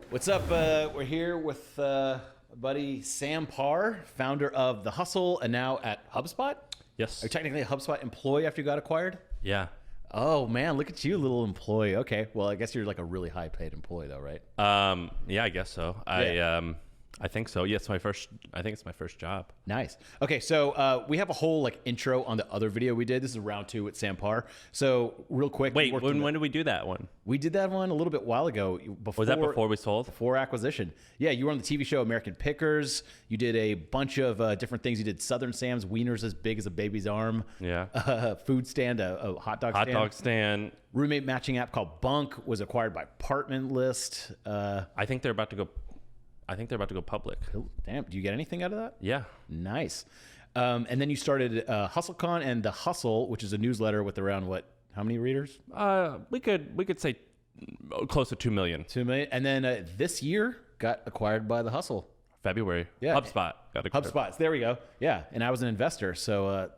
What's up? We're here with buddy Sam Parr, founder of The Hustle and now at HubSpot. Yes. Are you technically a HubSpot employee after you got acquired? Yeah. Oh man, look at you, little employee. Okay, well I guess you're like a really high paid employee though, right? Yeah, I guess so. I think so. Yeah, I think it's my first job. Nice. Okay, so we have a whole like intro on the other video we did. This is round 2 with Sam Parr. So real quick. Wait, when did we do that one? We did that one a little bit while ago. Was that before we sold? Before acquisition. Yeah, you were on the TV show American Pickers. You did a bunch of different things. You did Southern Sam's, wieners as big as a baby's arm. Yeah. Food stand, a hot dog stand. Hot dog stand. Roommate matching app called Bunk was acquired by Apartment List. I think they're about to go public. Damn, do you get anything out of that? Yeah. Nice. And then you started HustleCon and The Hustle, which is a newsletter with around how many readers? We could say close to 2 million. 2 million. And then this year got acquired by The Hustle. February. Yeah. HubSpot got acquired. HubSpot. There we go. Yeah. And I was an investor. So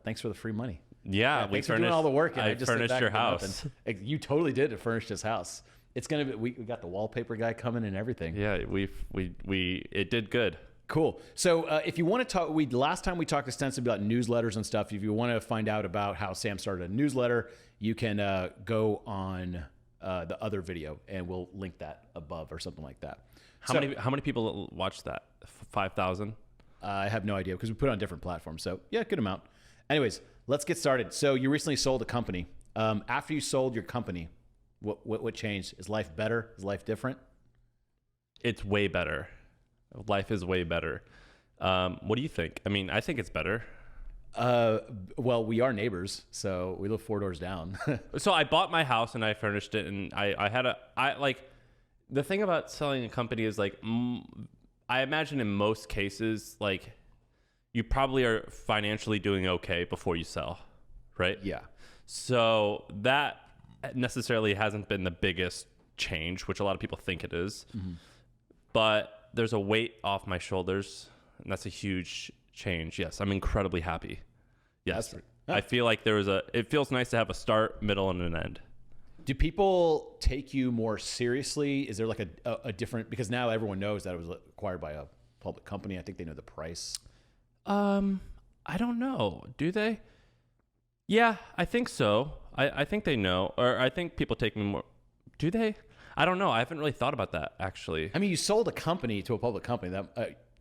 thanks for the free money. Yeah. Thanks for doing all the work. And I just sit furnished back your and do house. nothing. You totally did. It furnished his house. It's going to be, we got the wallpaper guy coming and everything. Yeah. It did good. Cool. So if you want to talk, last time we talked extensively about newsletters and stuff. If you want to find out about how Sam started a newsletter, you can go on the other video and we'll link that above or something like that. How many people watched that? 5,000? I have no idea because we put it on different platforms. So yeah, good amount. Anyways, let's get started. So you recently sold a company. After you sold your company, what changed? Is life better? Is life different? It's way better. Life is way better. What do you think? I mean, I think it's better. Well, we are neighbors, so we live 4 doors down. So I bought my house and I furnished it, and the thing about selling a company is like, I imagine in most cases, like you probably are financially doing okay before you sell, right? Yeah. So that necessarily hasn't been the biggest change, which a lot of people think it is. Mm-hmm. But there's a weight off my shoulders, and that's a huge change. Yes, I'm incredibly happy. Yes. I feel like it feels nice to have a start, middle, and an end. Do people take you more seriously? Is there like a different, because now everyone knows that it was acquired by a public company. I think they know the price. I don't know. Do they? Yeah, I think so. I think they know, or I think people take me more. Do they? I don't know. I haven't really thought about that, actually. I mean, you sold a company to a public company.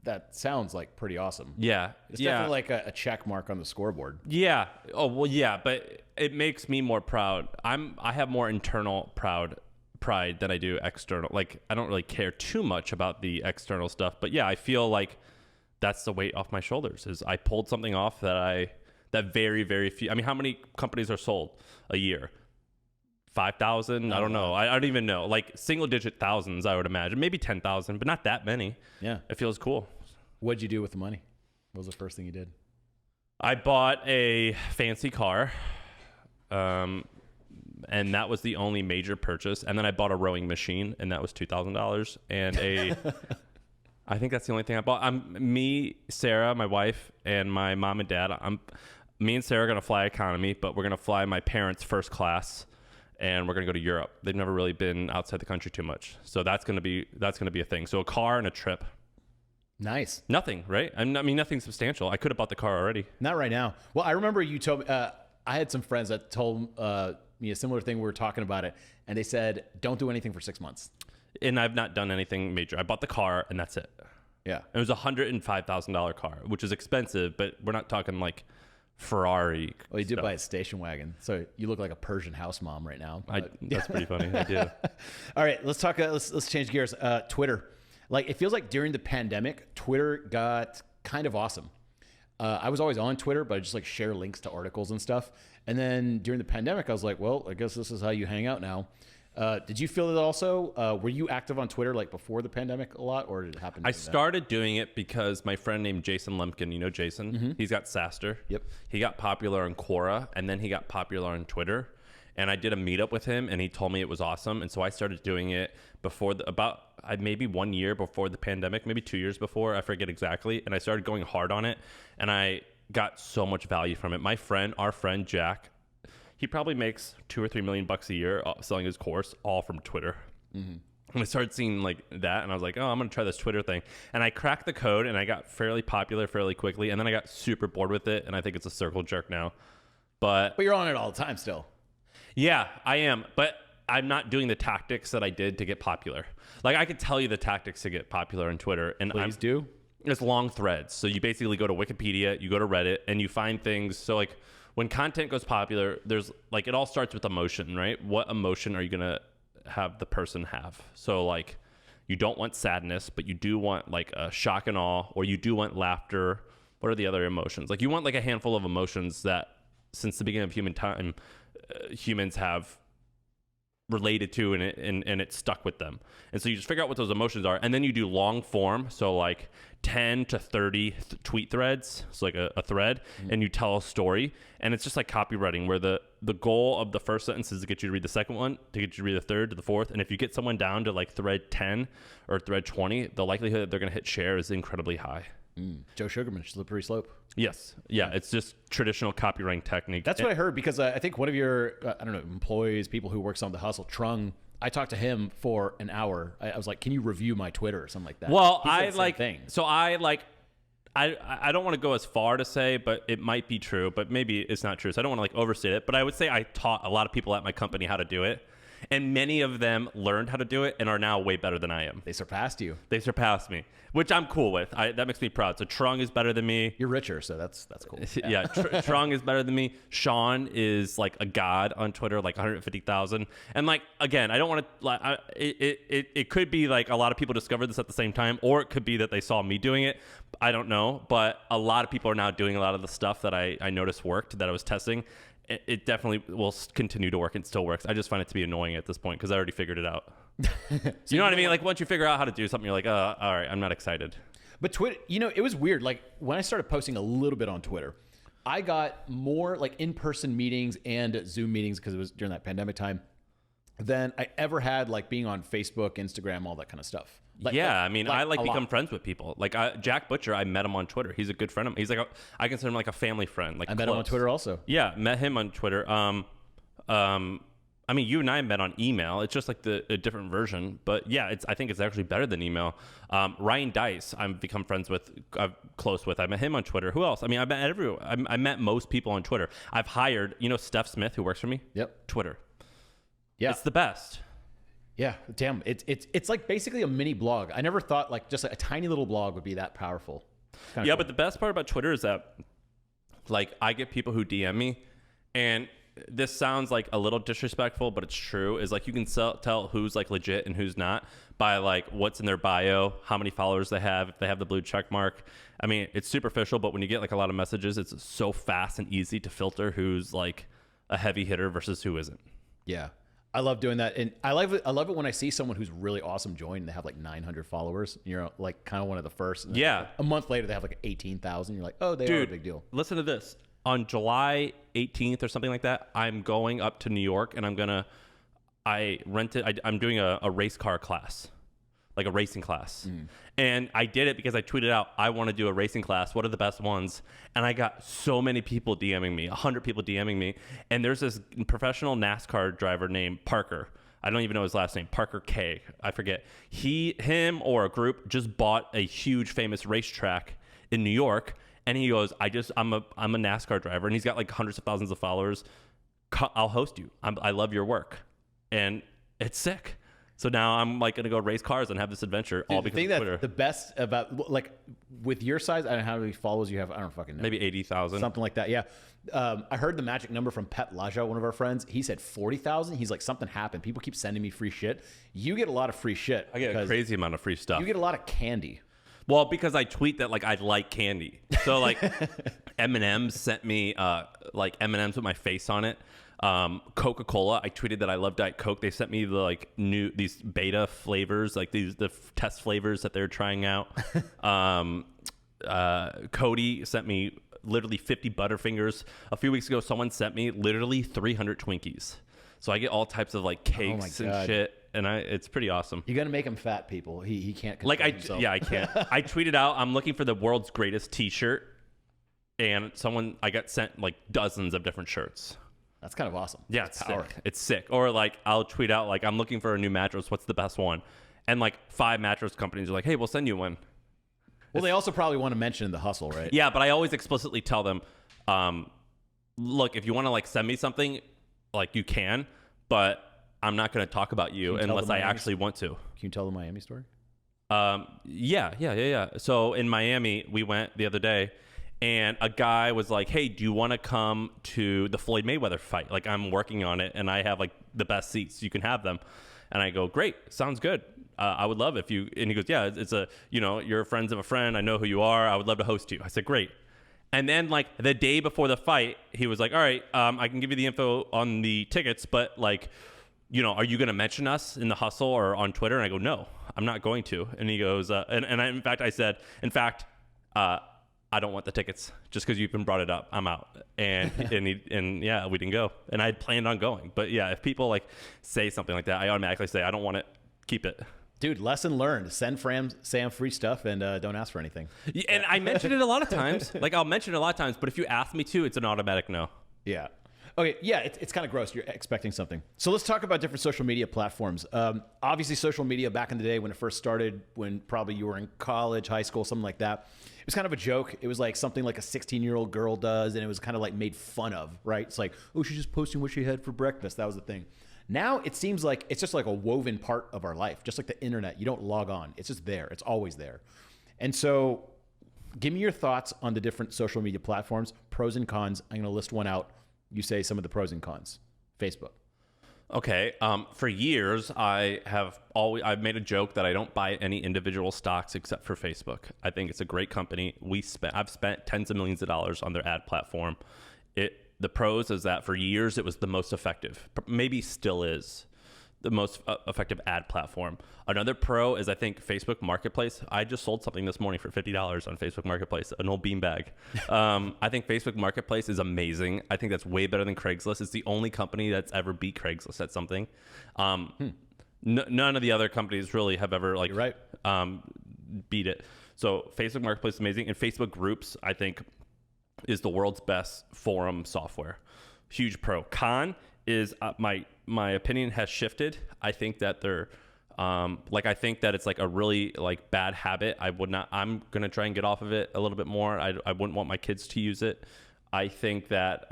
That sounds like pretty awesome. Yeah. It's definitely like a check mark on the scoreboard. Yeah. Oh, well, yeah, but it makes me more proud. I have more internal pride than I do external. Like, I don't really care too much about the external stuff, but yeah, I feel like that's the weight off my shoulders is I pulled something off that very, very few. I mean, how many companies are sold a year? 5,000? I don't know. I don't even know. Like single digit thousands, I would imagine. Maybe 10,000, but not that many. Yeah. It feels cool. What'd you do with the money? What was the first thing you did? I bought a fancy car. And that was the only major purchase. And then I bought a rowing machine, and that was $2,000. And I think that's the only thing I bought. Me, Sarah, my wife, and my mom and dad. Me and Sarah are going to fly economy, but we're going to fly my parents first class. And we're going to go to Europe. They've never really been outside the country too much. So that's going to be a thing. So a car and a trip. Nice. Nothing, right? I mean, nothing substantial. I could have bought the car already. Not right now. Well, I remember you told me, I had some friends that told me a similar thing. We were talking about it. And they said, don't do anything for 6 months. And I've not done anything major. I bought the car and that's it. Yeah. It was a $105,000 car, which is expensive, but we're not talking like Ferrari. Well, you did buy a station wagon, so you look like a Persian house mom right now. That's pretty funny. I do. All right, let's talk. Let's change gears. Twitter, like it feels like during the pandemic, Twitter got kind of awesome. I was always on Twitter, but I just like share links to articles and stuff. And then during the pandemic, I was like, well, I guess this is how you hang out now. Did you feel it also? Were you active on Twitter like before the pandemic a lot, or did it happen? I started doing it because my friend named Jason Lemkin, you know Jason? Mm-hmm. He's got SaaStr. Yep. He got popular on Quora, and then he got popular on Twitter. And I did a meetup with him, and he told me it was awesome. And so I started doing it before maybe 1 year before the pandemic, maybe 2 years before, I forget exactly. And I started going hard on it, and I got so much value from it. Our friend Jack, he probably makes $2 or $3 million a year selling his course, all from Twitter. Mm-hmm. And I started seeing like that, and I was like, oh, I'm going to try this Twitter thing. And I cracked the code, and I got fairly popular fairly quickly. And then I got super bored with it, and I think it's a circle jerk now. But you're on it all the time still. Yeah, I am. But I'm not doing the tactics that I did to get popular. Like, I could tell you the tactics to get popular on Twitter. And Please do. It's long threads. So you basically go to Wikipedia, you go to Reddit, and you find things. So, like, when content goes popular, there's, like, it all starts with emotion, right? What emotion are you going to have the person have? So, like, you don't want sadness, but you do want, like, a shock and awe, or you do want laughter. What are the other emotions? Like, you want, like, a handful of emotions that, since the beginning of human time, humans have related to, and it stuck with them. And so you just figure out what those emotions are, and then you do long form, so like 10 to 30 tweet threads, so like a thread, and you tell a story. And it's just like copywriting, where the goal of the first sentence is to get you to read the second one, to get you to read the third, to the fourth. And if you get someone down to like thread 10 or thread 20, the likelihood that they're going to hit share is incredibly high. Joe Sugarman, slippery slope. Yes. Yeah. It's just traditional copywriting technique. That's what I heard, because I think one of your, I don't know, employees, people who works on The Hustle, Trung, I talked to him for an hour. I was like, can you review my Twitter or something like that? Well, I don't want to go as far to say, but it might be true, but maybe it's not true. So I don't want to like overstate it, but I would say I taught a lot of people at my company how to do it. And many of them learned how to do it and are now way better than I am. They surpassed you. They surpassed me, which I'm cool with. That makes me proud. So Trung is better than me. You're richer, so that's cool. Yeah, Trung is better than me. Sean is like a god on Twitter, like 150,000. And like, again, I don't want to. Like, it could be like a lot of people discovered this at the same time, or it could be that they saw me doing it. I don't know, but a lot of people are now doing a lot of the stuff that I noticed worked, that I was testing. It definitely will continue to work. It still works. I just find it to be annoying at this point because I already figured it out. You know what I mean? Like, once you figure out how to do something, you're like, all right, I'm not excited. But Twitter, it was weird. Like, when I started posting a little bit on Twitter, I got more like in-person meetings and Zoom meetings, because it was during that pandemic time, than I ever had like being on Facebook, Instagram, all that kind of stuff. I become friends with people. Like Jack Butcher, I met him on Twitter. He's a good friend of mine. He's like I consider him like a family friend. Like, I met him on Twitter also. Yeah, met him on Twitter. I mean, you and I met on email. It's just like a different version. But yeah, I think it's actually better than email. Ryan Dice, I've become friends with, close with. I met him on Twitter. Who else? I mean, I met most people on Twitter. I've hired, Steph Smith, who works for me. Yep. Twitter. Yeah, it's the best. Yeah, damn. It's like basically a mini blog. I never thought like just a tiny little blog would be that powerful. Yeah, cool. But the best part about Twitter is that, like, I get people who DM me, and this sounds like a little disrespectful, but it's true, is like you can tell who's like legit and who's not by like what's in their bio, how many followers they have, if they have the blue check mark. I mean, it's superficial, but when you get like a lot of messages, it's so fast and easy to filter who's like a heavy hitter versus who isn't. Yeah. I love doing that. And I love it when I see someone who's really awesome join and they have like 900 followers. You're like kind of one of the first. And yeah. A month later, they have like 18,000. You're like, oh, they are a big deal. Listen to this. On July 18th or something like that, I'm going up to New York, and I'm doing a race car class, like a racing class. And I did it because I tweeted out, I want to do a racing class. What are the best ones? And I got so many people DMing me, 100 people DMing me. And there's this professional NASCAR driver named Parker. I don't even know his last name, Parker K. I forget. Him or a group just bought a huge famous racetrack in New York. And he goes, I'm a NASCAR driver. And he's got like hundreds of thousands of followers. I'll host you. I love your work. And it's sick. So now I'm like going to go race cars and have this adventure all because of Twitter. The best about, like, with your size, I don't know how many followers you have. I don't fucking know. Maybe 80,000. Something like that, yeah. I heard the magic number from Pep Laja, one of our friends. He said 40,000. He's like, something happened. People keep sending me free shit. You get a lot of free shit. I get a crazy amount of free stuff. You get a lot of candy. Well, because I tweet that like I like candy. So like M&M's sent me like M&M's with my face on it. Coca-Cola, I tweeted that I love Diet Coke. They sent me these beta flavors, like the test flavors that they're trying out. Cody sent me literally 50 Butterfingers. A few weeks ago, someone sent me literally 300 Twinkies. So I get all types of like cakes and shit. And it's pretty awesome. You got to make him fat, people. He can't control himself. Yeah, I can't. I tweeted out, I'm looking for the world's greatest T-shirt, and I got sent like dozens of different shirts. That's kind of awesome. Yeah, it's sick. Or like I'll tweet out like, I'm looking for a new mattress. What's the best one? And like 5 mattress companies are like, hey, we'll send you one. Well, they also probably want to mention the hustle, right? Yeah, but I always explicitly tell them, look, if you want to like send me something, like you can, but I'm not going to talk about you unless I actually want to. Can you tell the Miami story? Yeah. So in Miami, we went the other day, and a guy was like, hey, do you want to come to the Floyd Mayweather fight? Like, I'm working on it, and I have like the best seats. You can have them. And I go, great, sounds good. I would love if you, and he goes, yeah, it's a, you're friends of a friend. I know who you are. I would love to host you. I said, great. And then like the day before the fight, he was like, all right, I can give you the info on the tickets, but like, are you going to mention us in the hustle or on Twitter? And I go, no, I'm not going to. And he goes, in fact, I said, I don't want the tickets just because you've been brought it up. I'm out. And yeah, we didn't go. And I had planned on going. But yeah, if people like say something like that, I automatically say, I don't want it. Keep it. Dude, lesson learned. Send Sam free stuff and don't ask for anything. Yeah, and I mentioned it a lot of times. Like I'll mention it a lot of times, but if you ask me to, it's an automatic no. Yeah. Okay, yeah, it's kind of gross. You're expecting something. So let's talk about different social media platforms. Obviously, social media back in the day when it first started, when probably you were in college, high school, something like that, it was kind of a joke. It was like something like a 16-year-old girl does, and it was kind of like made fun of, right? It's like, oh, she's just posting what she had for breakfast. That was the thing. Now it seems like it's just like a woven part of our life, just like the internet. You don't log on. It's just there. It's always there. And so give me your thoughts on the different social media platforms, pros and cons. I'm going to list one out. You say some of the pros and cons. Facebook. Okay. For years, I've made a joke that I don't buy any individual stocks except for Facebook. I think it's a great company. I've spent tens of millions of dollars on their ad platform. The pros is that for years it was the most effective, maybe still is the most effective ad platform. Another pro is I think Facebook Marketplace. I just sold something this morning for $50 on Facebook Marketplace, an old beanbag. I think Facebook Marketplace is amazing. I think that's way better than Craigslist. It's the only company that's ever beat Craigslist at something. None of the other companies really have ever like beat it. So Facebook Marketplace is amazing, and Facebook Groups I think is the world's best forum software. Huge pro. Con is my opinion has shifted. I think that they're I think that it's like a really like bad habit. I'm going to try and get off of it a little bit more. I wouldn't want my kids to use it. I think that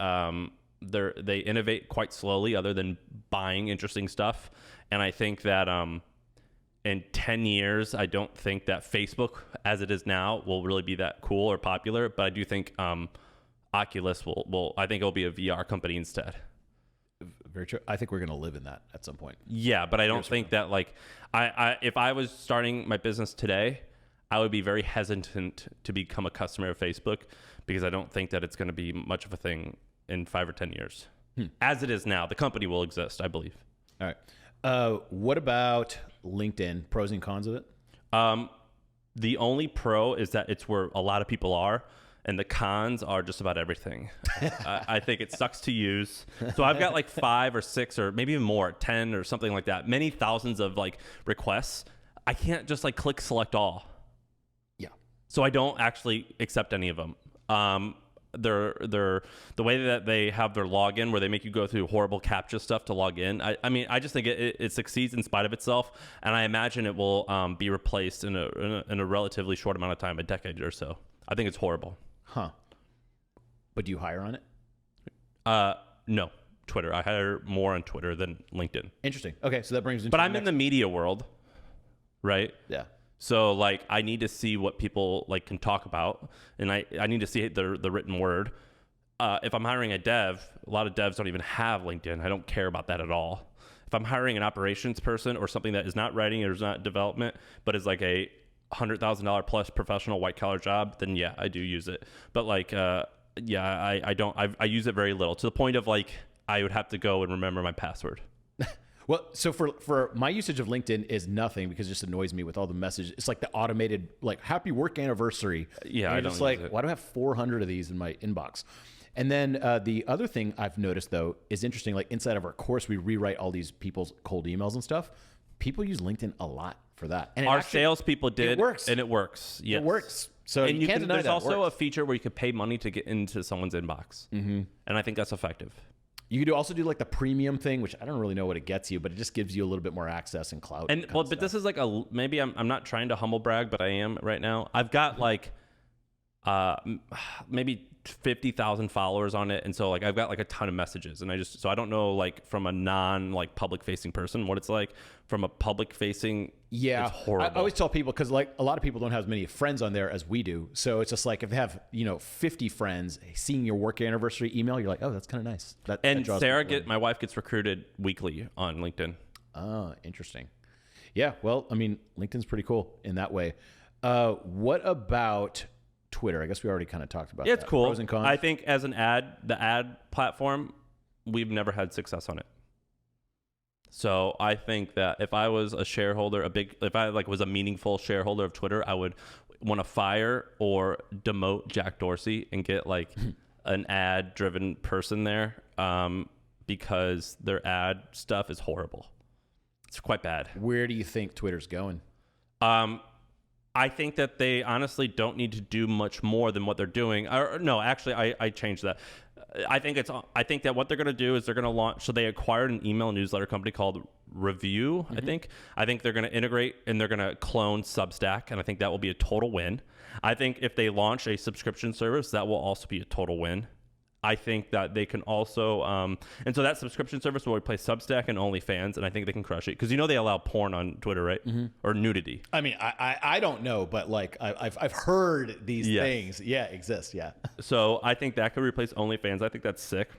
they innovate quite slowly other than buying interesting stuff. And I think that in 10 years, I don't think that Facebook as it is now will really be that cool or popular, but I do think Oculus I think it'll be a VR company instead. Very true. I think we're going to live in that at some point. Yeah, but I don't think that like if I was starting my business today, I would be very hesitant to become a customer of Facebook because I don't think that it's going to be much of a thing in 5 or 10 years. As it is now, the company will exist, I believe. All right. What about LinkedIn? Pros and cons of it? The only pro is that it's where a lot of people are. And the cons are just about everything. I think it sucks to use. So I've got like 5 or 6 or maybe even more, 10 or something like that. Many thousands of like requests. I can't just like click select all. Yeah. So I don't actually accept any of them. They're the way that they have their login where they make you go through horrible CAPTCHA stuff to log in. I mean, I just think it succeeds in spite of itself. And I imagine it will be replaced in a relatively short amount of time, a decade or so. I think it's horrible. Huh. But do you hire on it? No. Twitter. I hire more on Twitter than LinkedIn. Interesting. Okay, so that brings me to But I'm in the media world, right? Yeah. So like I need to see what people like can talk about, and I need to see the written word. If I'm hiring a dev, a lot of devs don't even have LinkedIn. I don't care about that at all. If I'm hiring an operations person or something that is not writing or is not development, but is like a $100,000 plus professional white collar job, then yeah, I do use it. But like, I don't. I use it very little to the point of like I would have to go and remember my password. Well, so for my usage of LinkedIn is nothing because it just annoys me with all the messages. It's like the automated like happy work anniversary. Yeah, I don't like why do I have 400 of these in my inbox? And then the other thing I've noticed though is interesting. Like inside of our course, we rewrite all these people's cold emails and stuff. People use LinkedIn a lot for that. And our salespeople did. It works. And it works. Yes. It works. So and you can't deny there's that also a feature where you could pay money to get into someone's inbox. Mm-hmm. And I think that's effective. You could also do like the premium thing, which I don't really know what it gets you, but it just gives you a little bit more access and clout. And well, but this is like maybe I'm not trying to humble brag, but I am right now. I've got like maybe 50,000 followers on it, and so like I've got like a ton of messages, and I don't know like from a non like public facing person what it's like from a public facing. Yeah, it's horrible. I always tell people, because like a lot of people don't have as many friends on there as we do, so it's just like if they have 50 friends, seeing your work anniversary email, you're like, oh, that's kind of nice. That Sarah my wife gets recruited weekly on LinkedIn. Oh, interesting. Yeah, well, I mean, LinkedIn's pretty cool in that way. What about Twitter? I guess we already kind of talked about that. It's cool. Pros and cons. I think as the ad platform, we've never had success on it. So I think that if I was a shareholder, if I like was a meaningful shareholder of Twitter, I would want to fire or demote Jack Dorsey and get like an ad driven person there, because their ad stuff is horrible. It's quite bad. Where do you think Twitter's going? I think that they honestly don't need to do much more than what they're doing. Or, no, actually, I changed that. I think that what they're going to do is they're going to launch. So they acquired an email newsletter company called Review. Mm-hmm. I think they're going to integrate and they're going to clone Substack, and I think that will be a total win. I think if they launch a subscription service, that will also be a total win. I think that they can also, and so that subscription service will replace Substack and OnlyFans, and I think they can crush it because they allow porn on Twitter, right? Mm-hmm. Or nudity. I mean, I don't know, but like I've heard these things, exist, So I think that could replace OnlyFans. I think that's sick.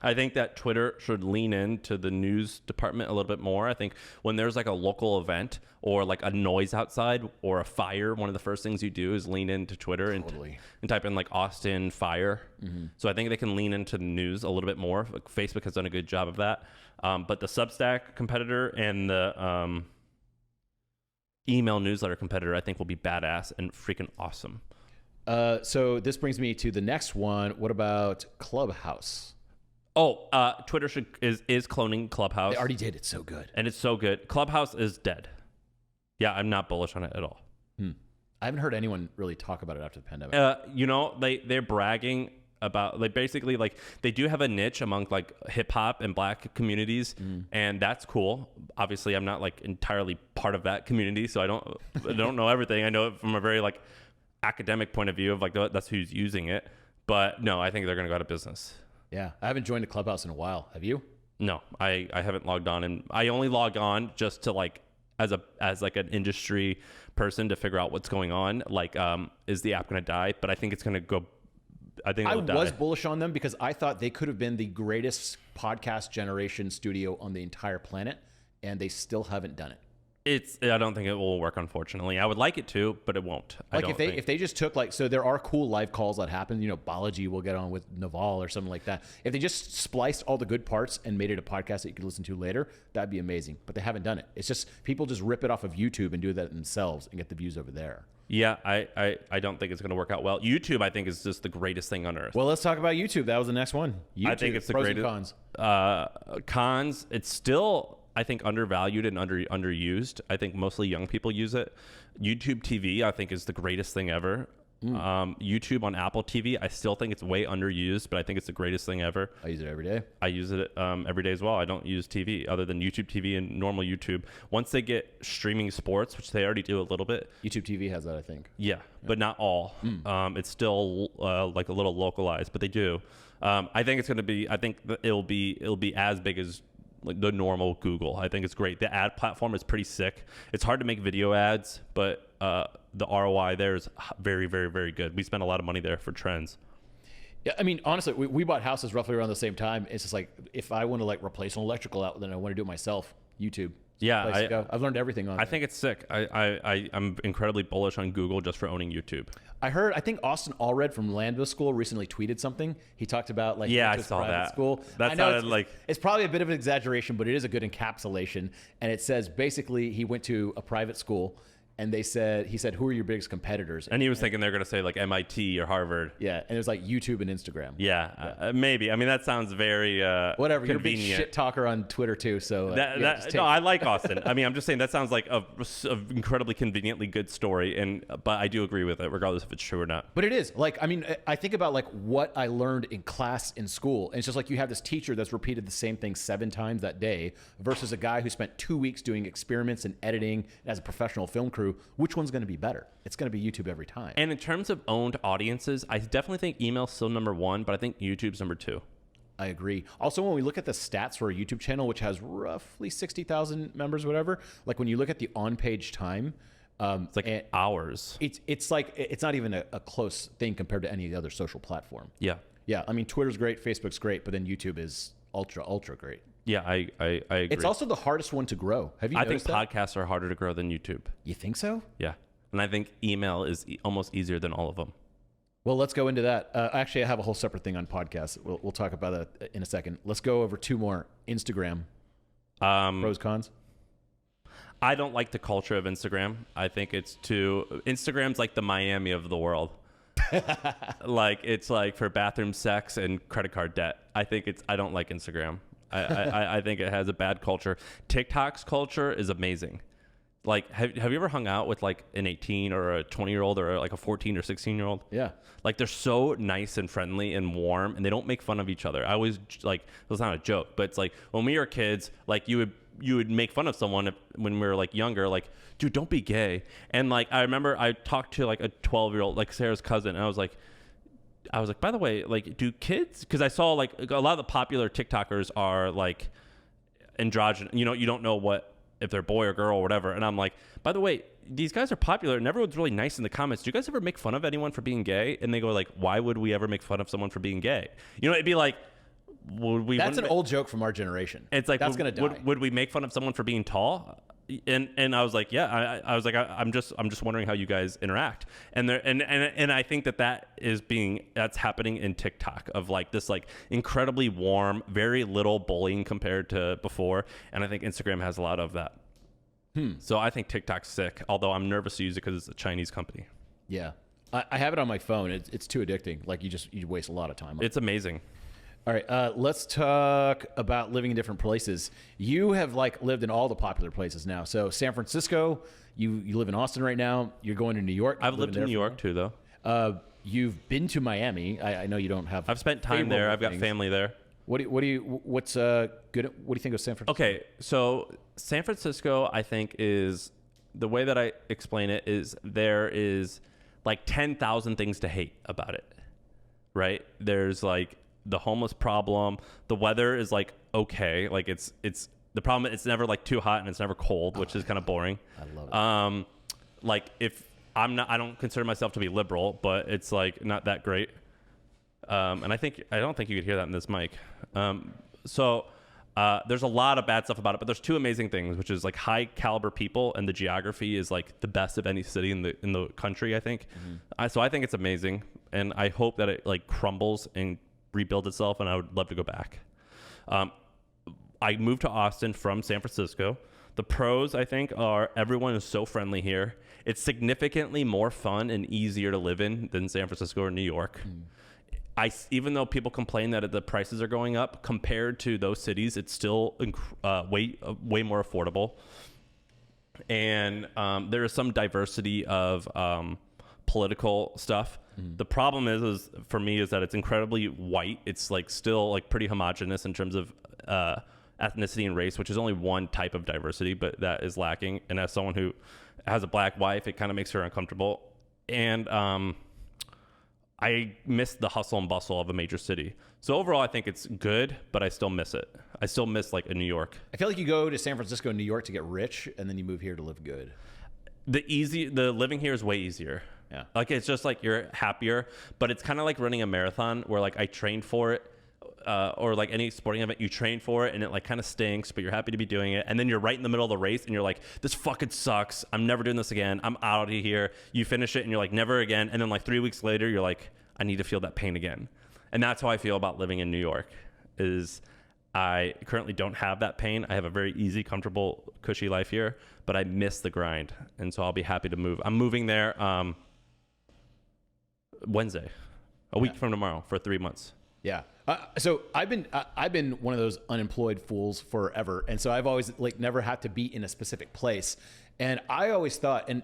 I think that Twitter should lean into the news department a little bit more. I think when there's like a local event or like a noise outside or a fire, one of the first things you do is lean into Twitter and type in like Austin fire. Mm-hmm. So I think they can lean into the news a little bit more. Like Facebook has done a good job of that. But the Substack competitor and the email newsletter competitor, I think will be badass and freaking awesome. So this brings me to the next one. What about Clubhouse? Twitter is cloning Clubhouse. They already did. It's so good. And it's so good. Clubhouse is dead. Yeah, I'm not bullish on it at all. I haven't heard anyone really talk about it after the pandemic. They're bragging about like basically like they do have a niche among like hip hop and black communities, and that's cool. Obviously, I'm not like entirely part of that community, so I don't know everything. I know it from a very like academic point of view of like that's who's using it. But no, I think they're gonna go out of business. Yeah, I haven't joined a Clubhouse in a while. Have you? No, I haven't logged on, and I only log on just to like as like an industry person to figure out what's going on. Like, is the app going to die? But I think it's going to go. I think it'll die. Was bullish on them because I thought they could have been the greatest podcast generation studio on the entire planet, and they still haven't done it. I don't think it will work, unfortunately. I would like it to, but it won't. Like if they just took like, so there are cool live calls that happen, Balaji will get on with Naval or something like that. If they just spliced all the good parts and made it a podcast that you could listen to later, that'd be amazing. But they haven't done it. It's just people just rip it off of YouTube and do that themselves and get the views over there. Yeah, I don't think it's going to work out well. YouTube, I think, is just the greatest thing on earth. Well, let's talk about YouTube. That was the next one. YouTube, I think it's the pros greatest. And cons. Cons, it's still, I think, undervalued and underused. I think mostly young people use it. YouTube TV, I think, is the greatest thing ever. YouTube on Apple TV, I still think it's way underused, but I think it's the greatest thing ever. I use it every day. I use it every day as well. I don't use TV other than YouTube TV and normal YouTube. Once they get streaming sports, which they already do a little bit. YouTube TV has that, I think. Yeah, but not all. It's still like a little localized, but they do. I think it's going to be. I think it'll be as big as like the normal Google. I think it's great. The ad platform is pretty sick. It's hard to make video ads, but the ROI there is very, very, very good. We spent a lot of money there for trends. Yeah, I mean, honestly, we bought houses roughly around the same time. It's just like if I want to like replace an electrical outlet, then I want to do it myself. YouTube. Yeah, I've learned everything on it. I think it's sick. I'm incredibly bullish on Google just for owning YouTube. I think Austin Allred from Landville School recently tweeted something. He talked about like I saw private that. School. That sounded like it's probably a bit of an exaggeration, but it is a good encapsulation. And it says basically he went to a private school and he said, who are your biggest competitors? And he was thinking they're going to say like MIT or Harvard. Yeah, and it was like YouTube and Instagram. Yeah, maybe. I mean, that sounds very whatever. convenient. You're a big shit talker on Twitter too, so no, I like Austin. I mean, I'm just saying that sounds like a incredibly conveniently good story, but I do agree with it, regardless if it's true or not. But it is. Like, I mean, I think about like what I learned in class in school, and it's just like you have this teacher that's repeated the same thing 7 times that day versus a guy who spent 2 weeks doing experiments and editing as a professional film crew. Which one's going to be better? It's going to be YouTube every time. And in terms of owned audiences, I definitely think email's still number 1, but I think YouTube's number 2. I agree. Also, when we look at the stats for a YouTube channel, which has roughly 60,000 members, whatever, like when you look at the on-page time, it's like hours. It's like it's not even a close thing compared to any other social platform. Yeah. Yeah. I mean, Twitter's great, Facebook's great, but then YouTube is ultra great. Yeah, I agree. It's also the hardest one to grow. Have you noticed that? I think podcasts are harder to grow than YouTube. You think so? Yeah. And I think email is almost easier than all of them. Well, let's go into that. Actually, I have a whole separate thing on podcasts. We'll talk about that in a second. Let's go over 2 more. Instagram. Pros, cons? I don't like the culture of Instagram. I think Instagram's like the Miami of the world. Like, it's like for bathroom sex and credit card debt. I don't like Instagram. I think it has a bad culture. TikTok's culture is amazing. Like, have you ever hung out with like an 18 or a 20-year-old or like a 14 or 16-year-old? Yeah. Like, they're so nice and friendly and warm, and they don't make fun of each other. I always, like, it's not a joke, but it's like when we were kids, like you would make fun of someone when we were like younger, like, dude, don't be gay. And like, I remember I talked to like a 12-year-old, like Sarah's cousin, and I was like, by the way, like, do kids, because I saw like a lot of the popular TikTokers are like androgynous, you don't know if they're boy or girl or whatever. And I'm like, by the way, these guys are popular and everyone's really nice in the comments. Do you guys ever make fun of anyone for being gay? And they go like, why would we ever make fun of someone for being gay? It'd be like, would we? That's an old joke from our generation. It's like, that's going to die. Would we make fun of someone for being tall? And I was like, yeah, I was like, I'm just wondering how you guys interact. And I think that's happening in TikTok, of like this like incredibly warm, very little bullying compared to before. And I think Instagram has a lot of that. So I think TikTok's sick, although I'm nervous to use it because it's a Chinese company. Yeah. I have it on my phone. It's too addicting. Like you waste a lot of time on it. It's amazing. All right, let's talk about living in different places. You have like lived in all the popular places now. So San Francisco, you live in Austin right now. You're going to New York. I've lived in New York too, though. You've been to Miami. I know you don't have. I've spent time there. I've got family there. What's good? What do you think of San Francisco? Okay, so San Francisco, I think, is the way that I explain it is there is like 10,000 things to hate about it, right? There's like the homeless problem. The weather is like okay, like it's the problem. It's never like too hot and it's never cold, which is kind of boring. I love it. Like if I don't consider myself to be liberal, but it's like not that great. And I don't think you could hear that in this mic. So there's a lot of bad stuff about it, but there's 2 amazing things, which is like high caliber people, and the geography is like the best of any city in the country, I think. So I think it's amazing, and I hope that it like crumbles and rebuild itself, and I would love to go back. I moved to Austin from San Francisco. The pros, I think, are everyone is so friendly here. It's significantly more fun and easier to live in than San Francisco or New York. Even though people complain that the prices are going up, compared to those cities, it's still way more affordable. And there is some diversity of political stuff. The problem is for me is that it's incredibly white. It's like still like pretty homogenous in terms of ethnicity and race, which is only one type of diversity, but that is lacking. And as someone who has a black wife, it kind of makes her uncomfortable. And I miss the hustle and bustle of a major city. So overall, I think it's good, but I still miss it. I still miss like a New York. I feel like you go to San Francisco and New York to get rich, and then you move here to live good. The living here is way easier. Yeah. Like it's just like you're happier, but it's kind of like running a marathon where like I trained for it, or like any sporting event, you train for it and it like kind of stinks, but you're happy to be doing it. And then you're right in the middle of the race and you're like, this fucking sucks. I'm never doing this again. I'm out of here. You finish it and you're like, never again. And then like 3 weeks later, you're like, I need to feel that pain again. And that's how I feel about living in New York is I currently don't have that pain. I have a very easy, comfortable, cushy life here, but I miss the grind. And so I'll be happy to move. I'm moving there Wednesday, a week from tomorrow, for 3 months. Yeah. So I've been one of those unemployed fools forever. And so I've always like never had to be in a specific place. And I always thought, and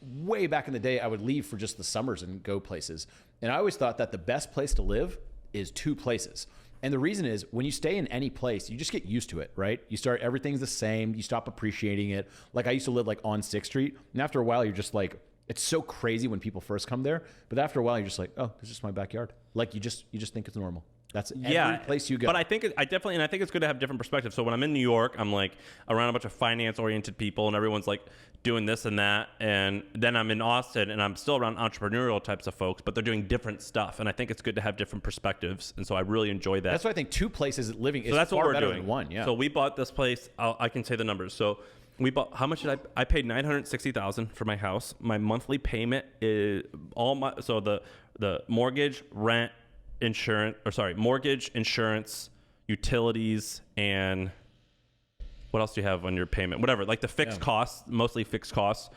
way back in the day, I would leave for just the summers and go places. And I always thought that the best place to live is 2 places. And the reason is when you stay in any place, you just get used to it, right? You start, everything's the same. You stop appreciating it. Like I used to live like on 6th Street. And after a while, you're just like, it's so crazy when people first come there. But after a while, you're just like, oh, this is just my backyard. Like you just think it's normal. That's every place you go. But I think I think it's good to have different perspectives. So when I'm in New York, I'm like around a bunch of finance-oriented people, and everyone's like doing this and that. And then I'm in Austin, and I'm still around entrepreneurial types of folks, but they're doing different stuff. And I think it's good to have different perspectives. And so I really enjoy that. That's why I think 2 places living is that's far what we're better doing. than 1. Yeah. So we bought this place. I can say the numbers. So we bought. How much did I paid $960,000 for my house. My monthly payment is the mortgage, rent, mortgage, insurance, utilities, and what else do you have on your payment? Whatever, like the fixed costs, mostly fixed costs.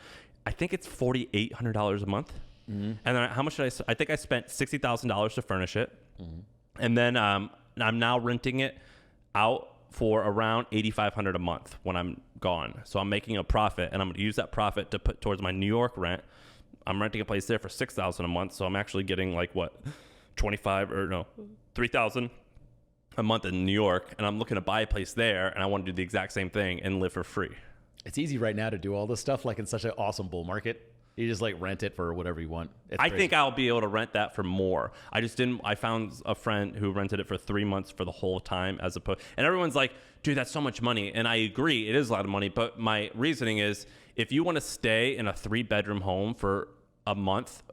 I think it's $4,800 a month. Mm-hmm. And then how much did I think I spent $60,000 to furnish it. Mm-hmm. And then I'm now renting it out for around $8,500 a month when I'm gone. So I'm making a profit, and I'm going to use that profit to put towards my New York rent. I'm renting a place there for $6,000 a month. So I'm actually getting like $3,000 a month in New York, and I'm looking to buy a place there, and I want to do the exact same thing and live for free. It's easy right now to do all this stuff like in such an awesome bull market. You just like rent it for whatever you want. I think I'll be able to rent that for more. I found a friend who rented it for 3 months for the whole time, as opposed, and everyone's like, dude, that's so much money. And I agree, it is a lot of money. But my reasoning is, if you want to stay in a 3-bedroom home for a month,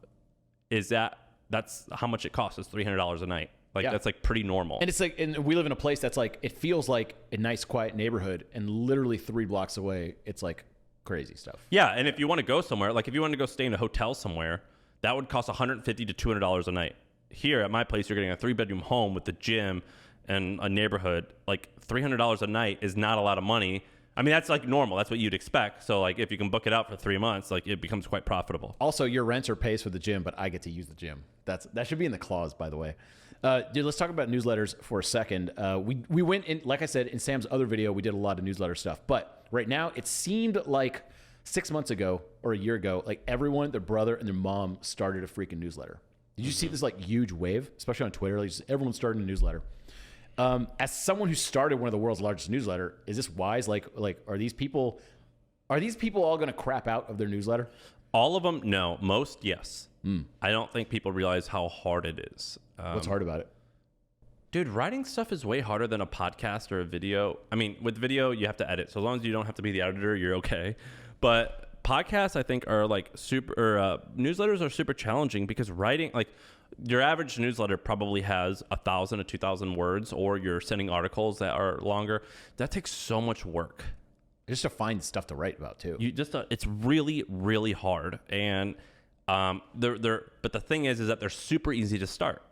that's how much it costs. It's $300 a night. That's like pretty normal. And it's like, and we live in a place that's like, it feels like a nice, quiet neighborhood, and literally 3 blocks away, it's like crazy stuff. Yeah, and if you want to go somewhere, like if you want to go stay in a hotel somewhere, that would cost $150 to $200 a night. Here at my place, you're getting a 3-bedroom home with the gym and a neighborhood. Like $300 a night is not a lot of money. I mean, that's like normal. That's what you'd expect. So like if you can book it out for 3 months, like it becomes quite profitable. Also, your renter pays for the gym, but I get to use the gym. That should be in the clause, by the way. Dude, let's talk about newsletters for a second. We went in, like I said, in Sam's other video, we did a lot of newsletter stuff. But right now, it seemed like 6 months ago or a year ago, like everyone, their brother and their mom started a freaking newsletter. Did you see this like huge wave, especially on Twitter? Like everyone started a newsletter. As someone who started one of the world's largest newsletter, is this wise? Like are these people all going to crap out of their newsletter? All of them? No. Most, yes. I don't think people realize how hard it is. What's hard about it? Dude, writing stuff is way harder than a podcast or a video. I mean, with video, you have to edit. So as long as you don't have to be the editor, you're okay. But podcasts, I think, are like newsletters are super challenging, because writing, like your average newsletter probably has 1,000 to 2,000 words, or you're sending articles that are longer. That takes so much work. Just to find stuff to write about too. It's really, really hard. And but the thing is that they're super easy to start.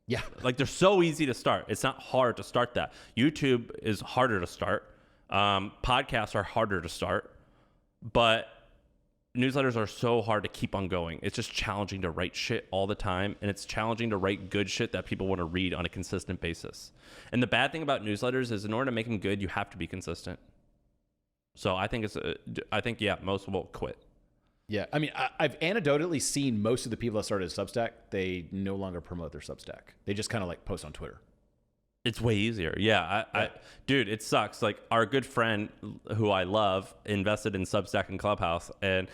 Yeah. Like they're so easy to start. It's not hard to start that. YouTube is harder to start. Podcasts are harder to start, but newsletters are so hard to keep on going. It's just challenging to write shit all the time. And it's challenging to write good shit that people want to read on a consistent basis. And the bad thing about newsletters is, in order to make them good, you have to be consistent. So I think most will quit. Yeah, I mean, I've anecdotally seen most of the people that started a Substack, they no longer promote their Substack. They just kind of like post on Twitter. It's way easier. Yeah, dude, it sucks. Like our good friend who I love invested in Substack and Clubhouse, and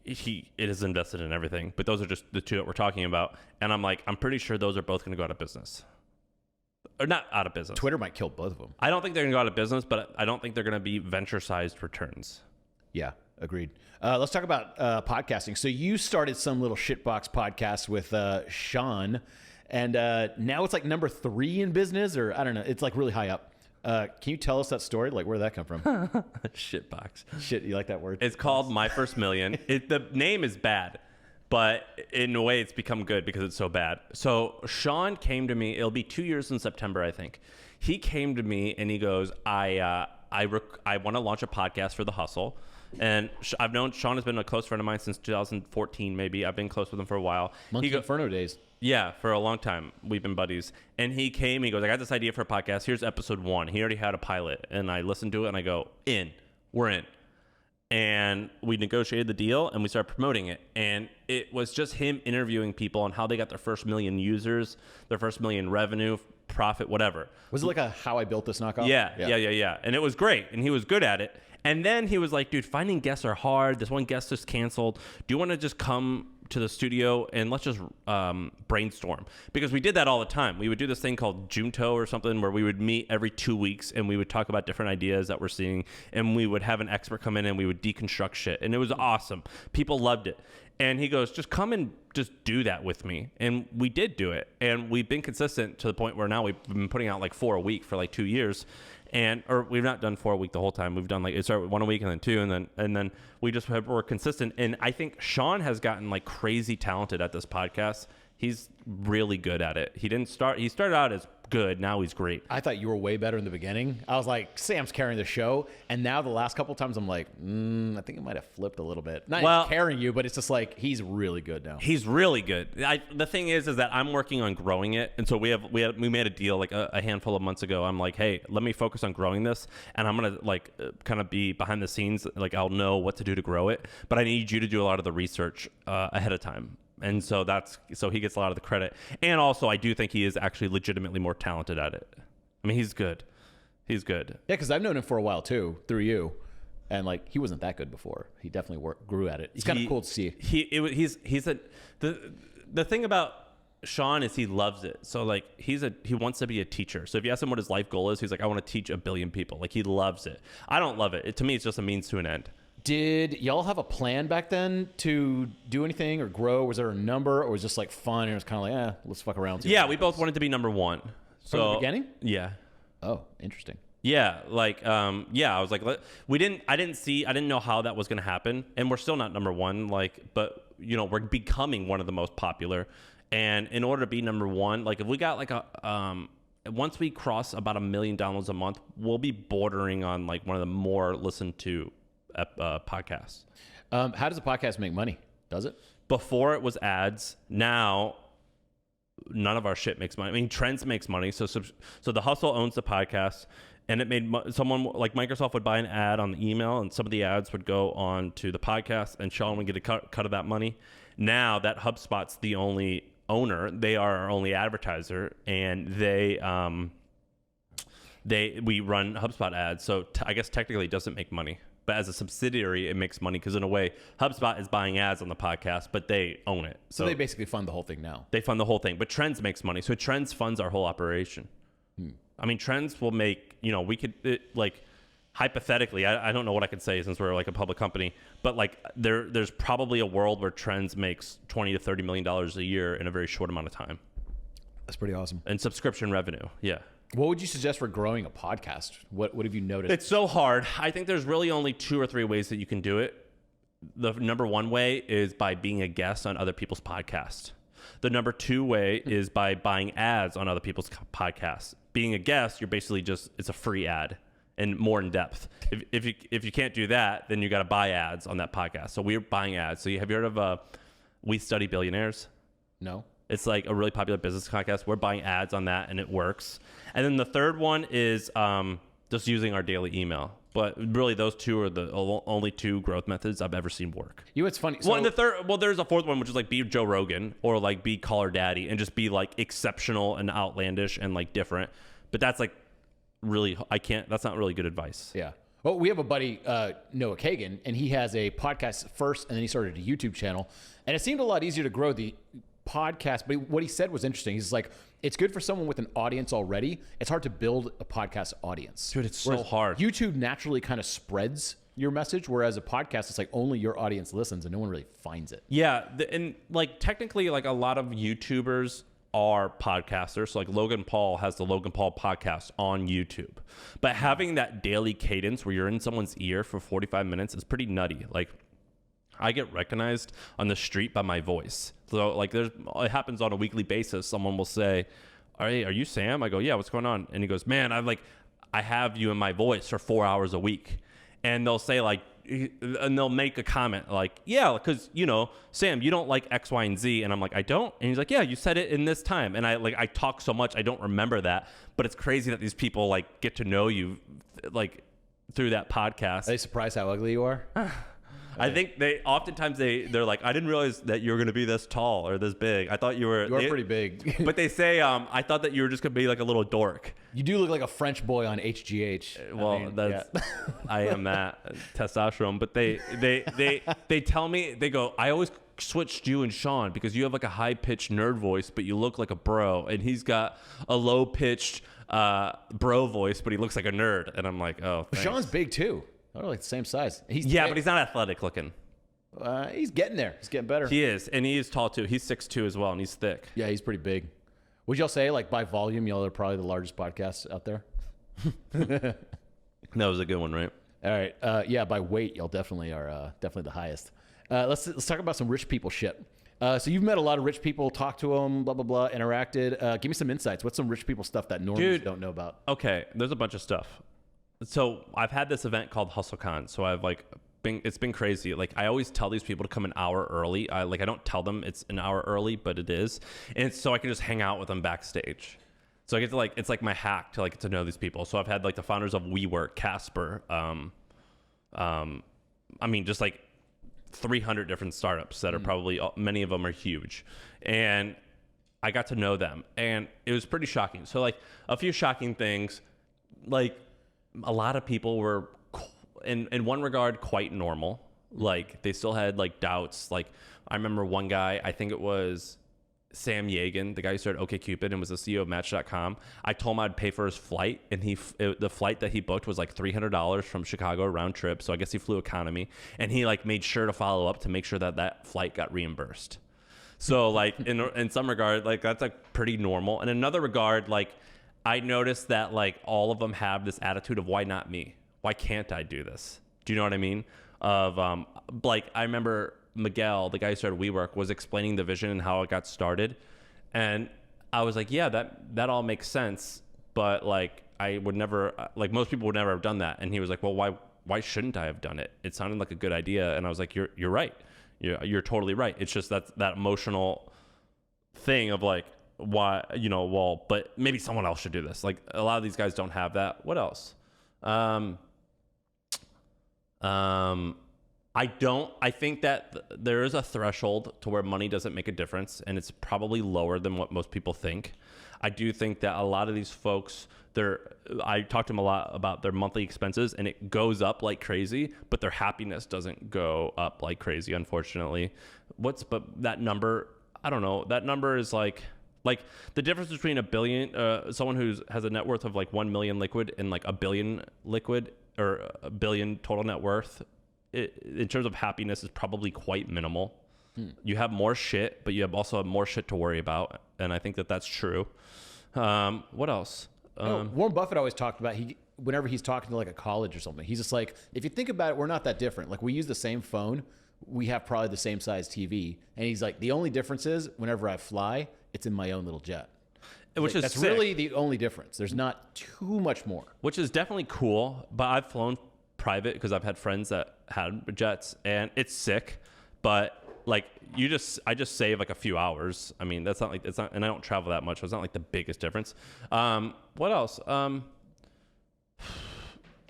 it is invested in everything. But those are just the 2 that we're talking about. And I'm like, I'm pretty sure those are both going to go out of business. Or not out of business. Twitter might kill both of them. I don't think they're going to go out of business, but I don't think they're going to be venture-sized returns. Yeah, agreed. Let's talk about podcasting. So you started some little shitbox podcast with Sean, and now it's like number 3 in business, or I don't know. It's like really high up. Can you tell us that story? Like, where did that come from? Shitbox. Shit, you like that word? It's called My First Million. The name is bad, but in a way it's become good because it's so bad. So Sean came to me. It'll be 2 years in September, I think. He came to me and he goes, I want to launch a podcast for The Hustle. And I've known Sean has been a close friend of mine since 2014, maybe. I've been close with him for a while. Monkey Inferno days. Yeah, for a long time. We've been buddies. And he came, he goes, I got this idea for a podcast. Here's episode 1. He already had a pilot. And I listened to it and I go, we're in. And we negotiated the deal and we started promoting it. And it was just him interviewing people on how they got their first million users, their first million revenue, profit, whatever. Was it like a How I Built This knockoff? Yeah. And it was great. And he was good at it. And then he was like, dude, finding guests are hard. This one guest just canceled. Do you want to just come to the studio and let's just brainstorm? Because we did that all the time. We would do this thing called Junto or something where we would meet every 2 weeks and we would talk about different ideas that we're seeing, and we would have an expert come in and we would deconstruct shit, and it was awesome. People loved it. And he goes, just come and just do that with me. And we did do it, and we've been consistent to the point where now we've been putting out like 4 a week for like 2 years. Or we've not done 4 a week the whole time. We've done like, it started with 1 a week and then 2, and then we just were consistent. And I think Sean has gotten like crazy talented at this podcast. He's really good at it. He started out as good. Now he's great. I thought you were way better in the beginning. I was like, Sam's carrying the show. And now the last couple of times I'm like, I think it might have flipped a little bit. Not carrying you, but it's just like, he's really good now. He's really good. The thing is that I'm working on growing it. And so we made a deal like a handful of months ago. I'm like, hey, let me focus on growing this. And I'm going to like kind of be behind the scenes. Like I'll know what to do to grow it, but I need you to do a lot of the research ahead of time. And so he gets a lot of the credit. And also I do think he is actually legitimately more talented at it. I mean, he's good. He's good. Yeah, because I've known him for a while too, through you. And like, he wasn't that good before. He definitely grew at it. It's kind of cool to see. The thing about Sean is he loves it. So like he wants to be a teacher. So if you ask him what his life goal is, he's like, I want to teach 1 billion people. Like he loves it. I don't love it. To me, it's just a means to an end. Did y'all have a plan back then to do anything or grow? Was there a number, or was it just like fun and it was kind of like, let's fuck around? Yeah, we both wanted to be number 1. From the beginning? Yeah. Oh, interesting. Yeah, like I was like, I didn't know how that was going to happen, and we're still not number 1. Like, but you know, we're becoming one of the most popular, and in order to be number 1, like if we got like once we cross about 1 million downloads a month, we'll be bordering on like one of the more listened to podcasts. How does a podcast make money? Does it? Before it was ads. Now none of our shit makes money. I mean, Trends makes money. So The Hustle owns the podcast, and it made someone like Microsoft would buy an ad on the email, and some of the ads would go on to the podcast, and Sean would get a cut of that money. Now that HubSpot's the only owner, they are our only advertiser, and we run HubSpot ads. So I guess technically it doesn't make money. But as a subsidiary, it makes money because in a way, HubSpot is buying ads on the podcast, but they own it. So they basically fund the whole thing now. They fund the whole thing, but Trends makes money. So Trends funds our whole operation. I mean, Trends will make, like hypothetically, I don't know what I could say since we're like a public company, but like there's probably a world where Trends makes $20 to $30 million a year in a very short amount of time. That's pretty awesome. And subscription revenue. Yeah. What would you suggest for growing a podcast? What have you noticed? It's so hard. I think there's really only 2 or 3 ways that you can do it. The number 1 way is by being a guest on other people's podcasts. The number 2 way is by buying ads on other people's podcasts. Being a guest, you're basically it's a free ad and more in depth. If you can't do that, then you got to buy ads on that podcast. So we're buying ads. So have you heard of We Study Billionaires? No. It's like a really popular business podcast. We're buying ads on that, and it works. And then the third one is just using our daily email. But really, those 2 are the only 2 growth methods I've ever seen work. It's funny. Well, and the third, there's a 4th one, which is like be Joe Rogan or like be Call Her Daddy and just be like exceptional and outlandish and like different. But that's like really, that's not really good advice. Yeah. Well, we have a buddy, Noah Kagan, and he has a podcast first, and then he started a YouTube channel. And it seemed a lot easier to grow the podcast, but what he said was interesting. He's like, it's good for someone with an audience already. It's hard to build a podcast audience. Dude, it's so hard. YouTube naturally kind of spreads your message, whereas a podcast, it's like only your audience listens and no one really finds it. Yeah, and like technically, like a lot of YouTubers are podcasters. So like Logan Paul has the Logan Paul podcast on YouTube. But having that daily cadence where you're in someone's ear for 45 minutes is pretty nutty. Like I get recognized on the street by my voice. So like it happens on a weekly basis. Someone will say, are you Sam? I go, yeah, what's going on? And he goes, man, I have you in my voice for 4 hours a week. And they'll say like, and they'll make a comment like, yeah, because, you know, Sam, you don't like X, Y, and Z. And I'm like, I don't. And he's like, yeah, you said it in this time. And I talk so much, I don't remember that. But it's crazy that these people like get to know you like through that podcast. Are they surprised how ugly you are? I think they're like, I didn't realize that you were going to be this tall or this big. I thought you were pretty big. But they say, I thought that you were just going to be like a little dork. You do look like a French boy on HGH. Well, I am that testosterone. But they tell me, they go, I always switched you and Sean because you have like a high pitched nerd voice, but you look like a bro. And he's got a low pitched bro voice, but he looks like a nerd. And I'm like, oh, thanks. Sean's big too. They're like the same size. But he's not athletic looking. He's getting there. He's getting better. He is, and he is tall too. He's 6'2" as well, and he's thick. Yeah, he's pretty big. Would y'all say, like, by volume, y'all are probably the largest podcast out there? That was a good one, right? All right. Yeah, by weight, y'all definitely are definitely the highest. Let's talk about some rich people shit. So you've met a lot of rich people, talked to them, blah, blah, blah, interacted. Give me some insights. What's some rich people stuff that normies don't know about? Okay, there's a bunch of stuff. So I've had this event called HustleCon. So I've it's been crazy. Like I always tell these people to come an hour early. I don't tell them it's an hour early, but it is. And so I can just hang out with them backstage. So I get to it's like my hack to get to know these people. So I've had like the founders of WeWork, Casper, just like 300 different startups that are probably, many of them are huge. And I got to know them and it was pretty shocking. So like a few shocking things, like, a lot of people were, in one regard, quite normal. Like they still had like doubts. Like I remember one guy, I think it was Sam Yagan, the guy who started OkCupid and was the CEO of Match.com. I told him I'd pay for his flight, and the flight that he booked was like $300 from Chicago round trip. So I guess he flew economy, and he like made sure to follow up to make sure that flight got reimbursed. So like in some regard, like that's like pretty normal. In another regard, like I noticed that like all of them have this attitude of why not me? Why can't I do this? Do you know what I mean? Of like I remember Miguel, the guy who started WeWork, was explaining the vision and how it got started, and I was like, yeah, that all makes sense, but like I would never, like most people would never have done that. And he was like, well, why shouldn't I have done it? It sounded like a good idea, and I was like, you're right, you're totally right. It's just that emotional thing of like, why, well, but maybe someone else should do this. Like a lot of these guys don't have that. What else? I think that there is a threshold to where money doesn't make a difference, and it's probably lower than what most people think. I do think that a lot of these folks, I talked to them a lot about their monthly expenses, and it goes up like crazy, but their happiness doesn't go up like crazy, unfortunately. But that number, I don't know. That number is like the difference between a billion, someone who has a net worth of like 1 million liquid and like a billion liquid or a billion total net worth, in terms of happiness, is probably quite minimal. You have more shit, but you also have more shit to worry about. And I think that that's true. What else? Warren Buffett always talked about, whenever he's talking to like a college or something, he's just like, if you think about it, we're not that different. Like we use the same phone. We have probably the same size TV. And he's like, the only difference is whenever I fly, it's in my own little jet. That's sick. Really the only difference. There's not too much more. Which is definitely cool, but I've flown private because I've had friends that had jets, and it's sick. But like I just save like a few hours. I mean, it's not, and I don't travel that much, so it's not like the biggest difference. What else?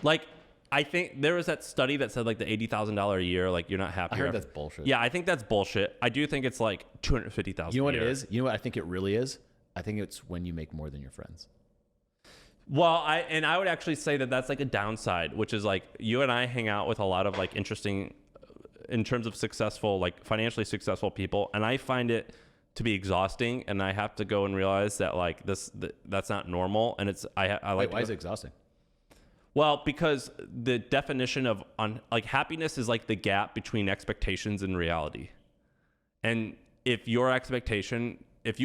Like I think there was that study that said like the $80,000 a year, like you're not happy. I heard that's bullshit. Yeah, I think that's bullshit. I do think it's like $250,000. You know what it is? You know what I think it really is? I think it's when you make more than your friends. Well, I would actually say that that's like a downside, which is like you and I hang out with a lot of like interesting, in terms of successful, like financially successful people, and I find it to be exhausting, and I have to go and realize that like that's not normal, and it's I like. Wait, why is it exhausting? Well, because the definition of happiness is like the gap between expectations and reality, and if you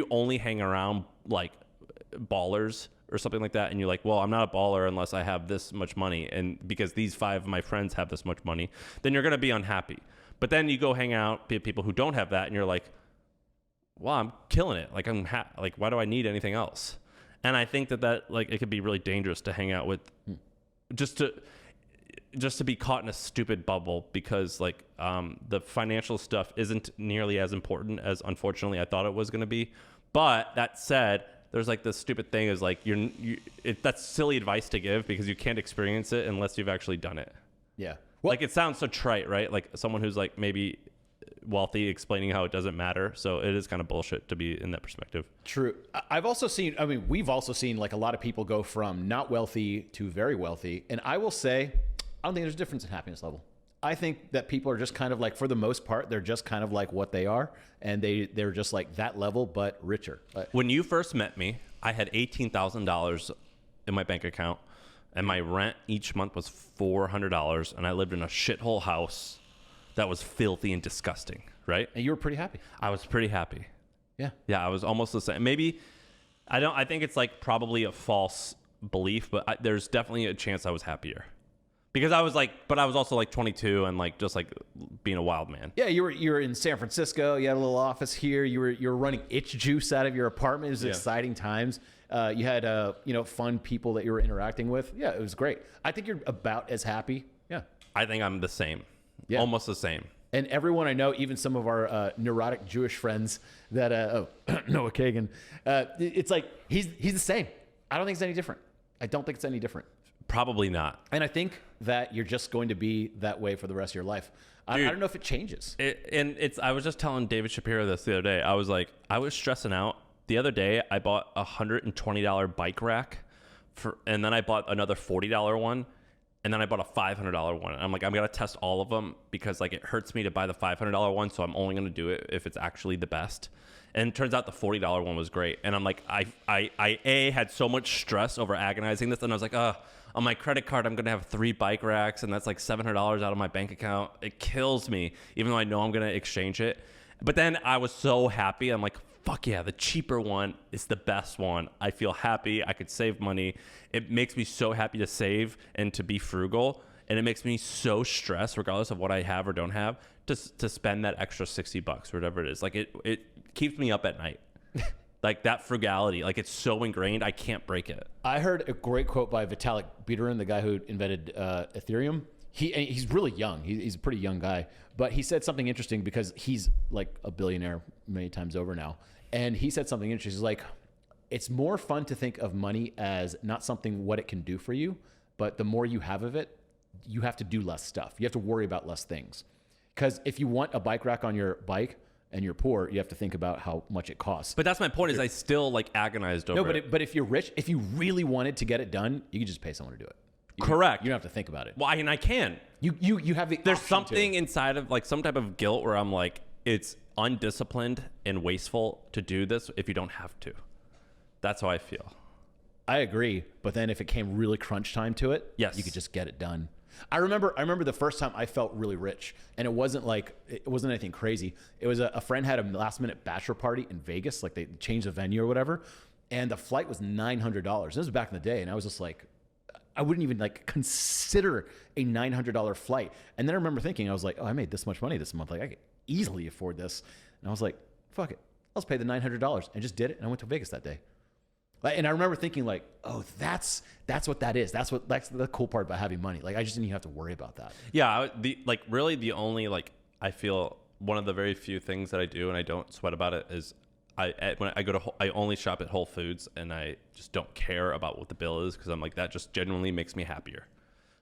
only hang around like ballers or something like that, and you're like, well, I'm not a baller unless I have this much money, and because these 5 of my friends have this much money, then you're going to be unhappy. But then you go hang out with people who don't have that, and you're like, well, I'm killing it. Like like, why do I need anything else? And I think that like it could be really dangerous to hang out with just to be caught in a stupid bubble because like the financial stuff isn't nearly as important as unfortunately I thought it was going to be. But that said, there's like this stupid thing is like that's silly advice to give because you can't experience it unless you've actually done it. Yeah. Well, like it sounds so trite, right? Like someone who's like maybe wealthy explaining how it doesn't matter. So it is kind of bullshit to be in that perspective. True. I've also seen, we've also seen like a lot of people go from not wealthy to very wealthy. And I will say, I don't think there's a difference in happiness level. I think that people are just kind of like, for the most part, they're just kind of like what they are. And they're just like that level, but richer. When you first met me, I had $18,000 in my bank account and my rent each month was $400. And I lived in a shithole house that was filthy and disgusting, right? And you were pretty happy. I was pretty happy. Yeah. Yeah, I was almost the same. Maybe, I think it's like probably a false belief, but there's definitely a chance I was happier. Because I was like, but I was also like 22 and like just like being a wild man. Yeah, you were in San Francisco. You had a little office here. You were running itch juice out of your apartment. It was exciting times. You had fun people that you were interacting with. Yeah, it was great. I think you're about as happy. Yeah. I think I'm the same. Yeah. Almost the same. And everyone I know, even some of our neurotic Jewish friends that, Noah Kagan, it's like, he's the same. I don't think it's any different. I don't think it's any different. Probably not. And I think that you're just going to be that way for the rest of your life. I don't know if it changes. I was just telling David Shapiro this the other day. I was like, I was stressing out. The other day, I bought a $120 bike rack, and then I bought another $40 one. And then I bought a $500 one. And I'm like, I'm going to test all of them because like it hurts me to buy the $500 one. So I'm only going to do it if it's actually the best. And it turns out the $40 one was great. And I'm like, I had so much stress over agonizing this. And I was like, on my credit card, I'm going to have 3 bike racks. And that's like $700 out of my bank account. It kills me, even though I know I'm going to exchange it. But then I was so happy. I'm like, fuck yeah, the cheaper one is the best one. I feel happy. I could save money. It makes me so happy to save and to be frugal. And it makes me so stressed, regardless of what I have or don't have, to spend that extra $60 or whatever it is. Like it keeps me up at night. Like that frugality, like it's so ingrained, I can't break it. I heard a great quote by Vitalik Buterin, the guy who invented Ethereum. He's really young. He's a pretty young guy, but he said something interesting because he's like a billionaire many times over now. And he said something interesting. He's like, it's more fun to think of money as not something what it can do for you, but the more you have of it, you have to do less stuff. You have to worry about less things. Because if you want a bike rack on your bike and you're poor, you have to think about how much it costs. But that's my point, is I still like agonized over it. But if you're rich, if you really wanted to get it done, you can just pay someone to do it. Correct. You don't have to think about it. Well, I can. You have the There's option something to. inside of like some type of guilt where I'm like, it's undisciplined and wasteful to do this if you don't have to. That's how I feel. I agree. But then if it came really crunch time to it, yes, you could just get it done. I remember the first time I felt really rich, and it wasn't anything crazy. It was a friend had a last minute bachelor party in Vegas, like they changed the venue or whatever, and the flight was $900. This was back in the day, and I was just like, I wouldn't even like consider a $900 flight. And then I remember thinking, I was like, oh, I made this much money this month. Like I could easily afford this. And I was like, fuck it. I'll just pay the $900. And just did it. And I went to Vegas that day. And I remember thinking like, oh, that's what that is. That's the cool part about having money. Like I just didn't even have to worry about that. Yeah. Really the only, like, I feel one of the very few things that I do and I don't sweat about it is I only shop at Whole Foods and I just don't care about what the bill is because I'm like, that just genuinely makes me happier.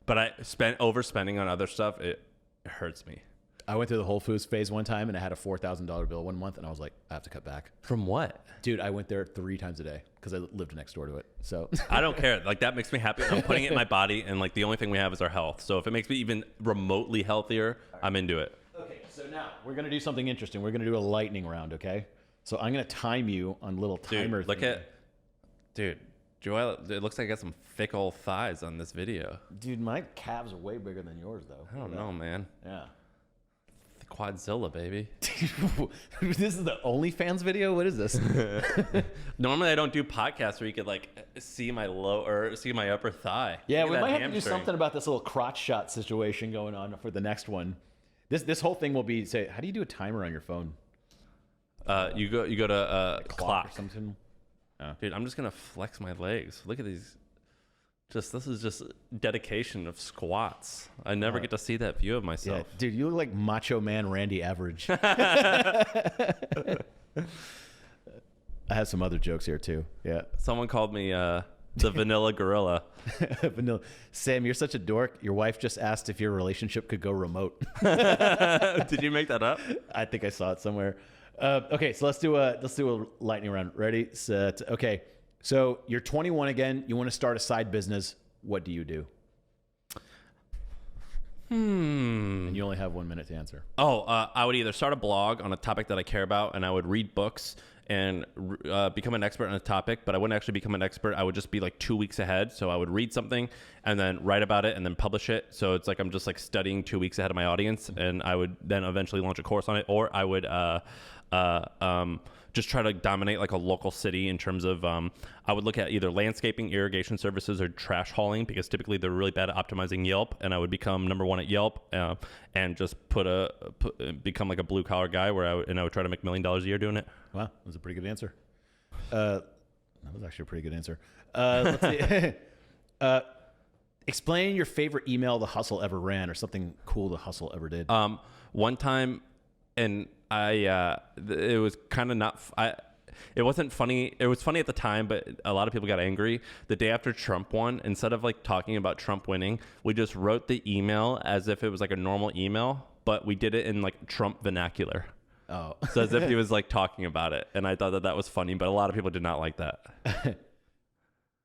But overspending on other stuff, it hurts me. I went through the Whole Foods phase one time and I had a $4,000 bill one month and I was like, I have to cut back. From what? Dude, I went there 3 times a day because I lived next door to it. So I don't care. Like that makes me happy. I'm putting it in my body and like the only thing we have is our health. So if it makes me even remotely healthier, I'm into it. Okay, so now we're going to do something interesting. We're going to do a lightning round, okay? So I'm going to time you on little timer. Dude, Joel, it looks like I got some thick old thighs on this video. Dude, my calves are way bigger than yours, though. I don't know, man. Yeah. The Quadzilla, baby. This is the OnlyFans video? What is this? Normally I don't do podcasts where you could like see my upper thigh. Yeah, we might have to do something about this little crotch shot situation going on for the next one. This whole thing will be, say, how do you do a timer on your phone? You go to clock or something. Oh. Dude, I'm just gonna flex my legs. Look at these. This is just dedication of squats. I never get to see that view of myself. Yeah, dude, you look like Macho Man Randy Average. I have some other jokes here too. Yeah. Someone called me the vanilla gorilla. Vanilla. Sam, you're such a dork. Your wife just asked if your relationship could go remote. Did you make that up? I think I saw it somewhere. Okay, so let's do a lightning round. Ready? Set. Okay. So you're 21 again. You want to start a side business. What do you do? And you only have 1 minute to answer. I would either start a blog on a topic that I care about, and I would read books and become an expert on a topic, but I wouldn't actually become an expert. I would just be like 2 weeks ahead. So I would read something and then write about it and then publish it. So it's like I'm just like studying 2 weeks ahead of my audience, and I would then eventually launch a course on it, or I would just try to dominate like a local city in terms of I would look at either landscaping, irrigation services, or trash hauling, because typically they're really bad at optimizing Yelp, and I would become #1 at Yelp and just become like a blue collar guy where I would try to make $1 million a year doing it. Wow, that was a pretty good answer. That was actually a pretty good answer. Let's see. Explain your favorite email The Hustle ever ran, or something cool The Hustle ever did. One time, and it was kind of not. It wasn't funny. It was funny at the time, but a lot of people got angry. The day after Trump won, instead of like talking about Trump winning, we just wrote the email as if it was like a normal email, but we did it in like Trump vernacular. Oh, so as if he was like talking about it, and I thought that was funny, but a lot of people did not like that.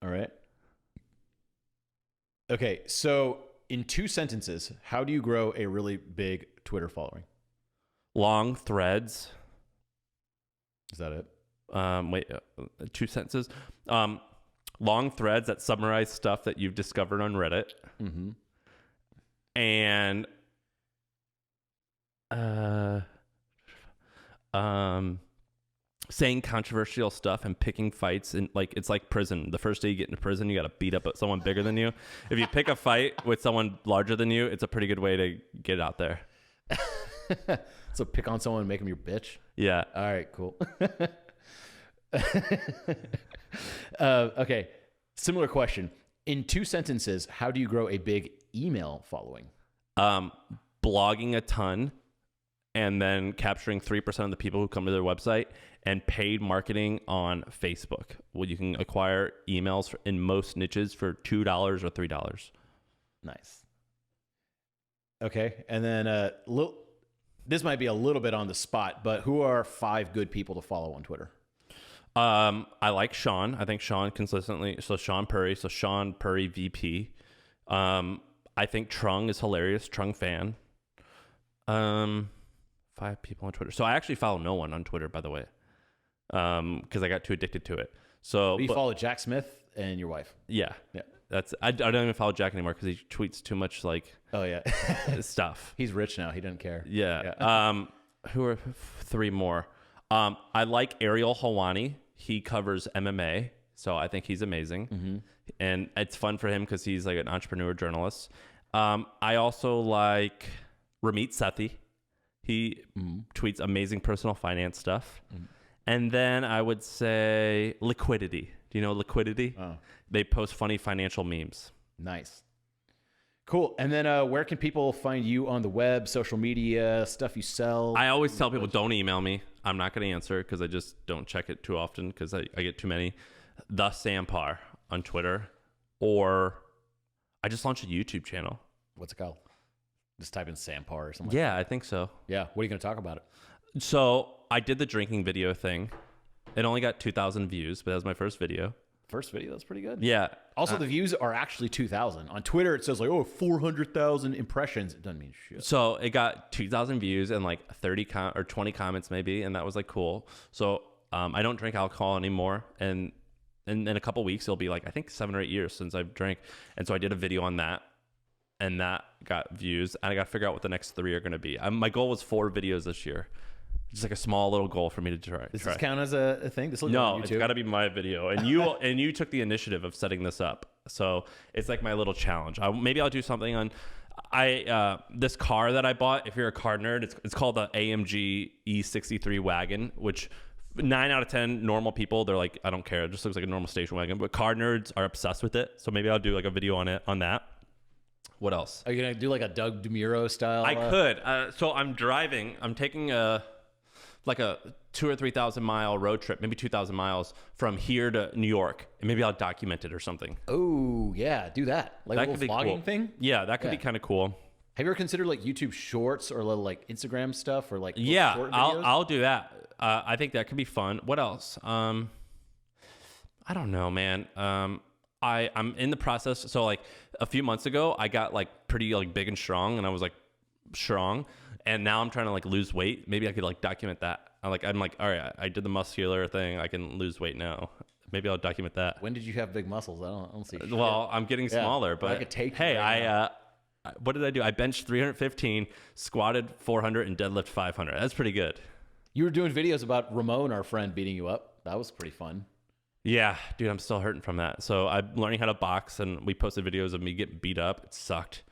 All right. Okay, so in 2 sentences, how do you grow a really big Twitter following? Long threads. Is that it? 2 sentences. Long threads that summarize stuff that you've discovered on Reddit. Mm-hmm. And saying controversial stuff and picking fights, and like it's like prison. The first day you get into prison, you got to beat up someone bigger than you. If you pick a fight with someone larger than you, it's a pretty good way to get out there. So pick on someone and make them your bitch? Yeah. All right, cool. Okay, similar question. In 2 sentences, how do you grow a big email following? Blogging a ton, and then capturing 3% of the people who come to their website, and paid marketing on Facebook. Well, you can acquire emails in most niches for $2 or $3. Nice. Okay, and then this might be a little bit on the spot, but who are 5 good people to follow on Twitter? I like Sean. I think Sean consistently. So Sean Purry. So Sean Purry VP. I think Trung is hilarious. Trung fan. 5 people on Twitter. So I actually follow no one on Twitter, by the way, because I got too addicted to it. So you follow Jack Smith and your wife. Yeah. I don't even follow Jack anymore because he tweets too much like stuff. He's rich now. He doesn't care. Yeah. Who are 3 more? I like Ariel Helwani. He covers MMA, so I think he's amazing. Mm-hmm. And it's fun for him because he's like an entrepreneur journalist. I also like Ramit Sethi. He tweets amazing personal finance stuff. Mm-hmm. And then I would say Liquidity. Do you know Liquidity? Oh. They post funny financial memes. Nice. Cool. And then where can people find you on the web, social media, stuff you sell? I always tell people, don't email me. I'm not going to answer because I just don't check it too often because I get too many. The Sam Parr on Twitter. Or I just launched a YouTube channel. What's it called? Just type in Sam Parr or something. Yeah, I think so. Yeah. What are you going to talk about it? So I did the drinking video thing. It only got 2,000 views, but that was my first video. First video, that's pretty good. Yeah. Also, the views are actually 2,000. On Twitter, it says like, 400,000 impressions. It doesn't mean shit. So it got 2,000 views and like 30 or 20 comments maybe, and that was like cool. So I don't drink alcohol anymore, and in a couple weeks it'll be like I think 7 or 8 years since I've drank, and so I did a video on that, and that got views, and I got to figure out what the next 3 are going to be. My goal was 4 videos this year. Just like a small little goal for me to try. Does this count as a thing? This no, it's got to be my video. And you took the initiative of setting this up. So it's like my little challenge. Maybe I'll do something on this car that I bought. If you're a car nerd, it's called the AMG E63 wagon, which 9 out of 10 normal people, they're like, I don't care. It just looks like a normal station wagon. But car nerds are obsessed with it. So maybe I'll do like a video on that. What else? Are you going to do like a Doug DeMuro style? I could. So I'm driving. I'm taking a 2,000 or 3,000 mile road trip, maybe 2,000 miles from here to New York. And maybe I'll document it or something. Oh, yeah. Do that. Like That a could be little vlogging cool. thing? Yeah, that could be kind of cool. Have you ever considered like YouTube Shorts or little like Instagram stuff or like Yeah, short videos? I'll do that. I think that could be fun. What else? I don't know, man. I'm in the process. So like a few months ago, I got like pretty like big and strong, and I was like strong, and now I'm trying to like lose weight. Maybe I could like document that. I'm like, all right, I did the muscular thing. I can lose weight now. Maybe I'll document that. When did you have big muscles? I don't see shit. Well, I'm getting smaller, but I could take hey, right what did I do? I benched 315, squatted 400, and deadlift 500. That's pretty good. You were doing videos about Ramon, our friend, beating you up. That was pretty fun. Yeah, dude, I'm still hurting from that. So I'm learning how to box, and we posted videos of me getting beat up. It sucked.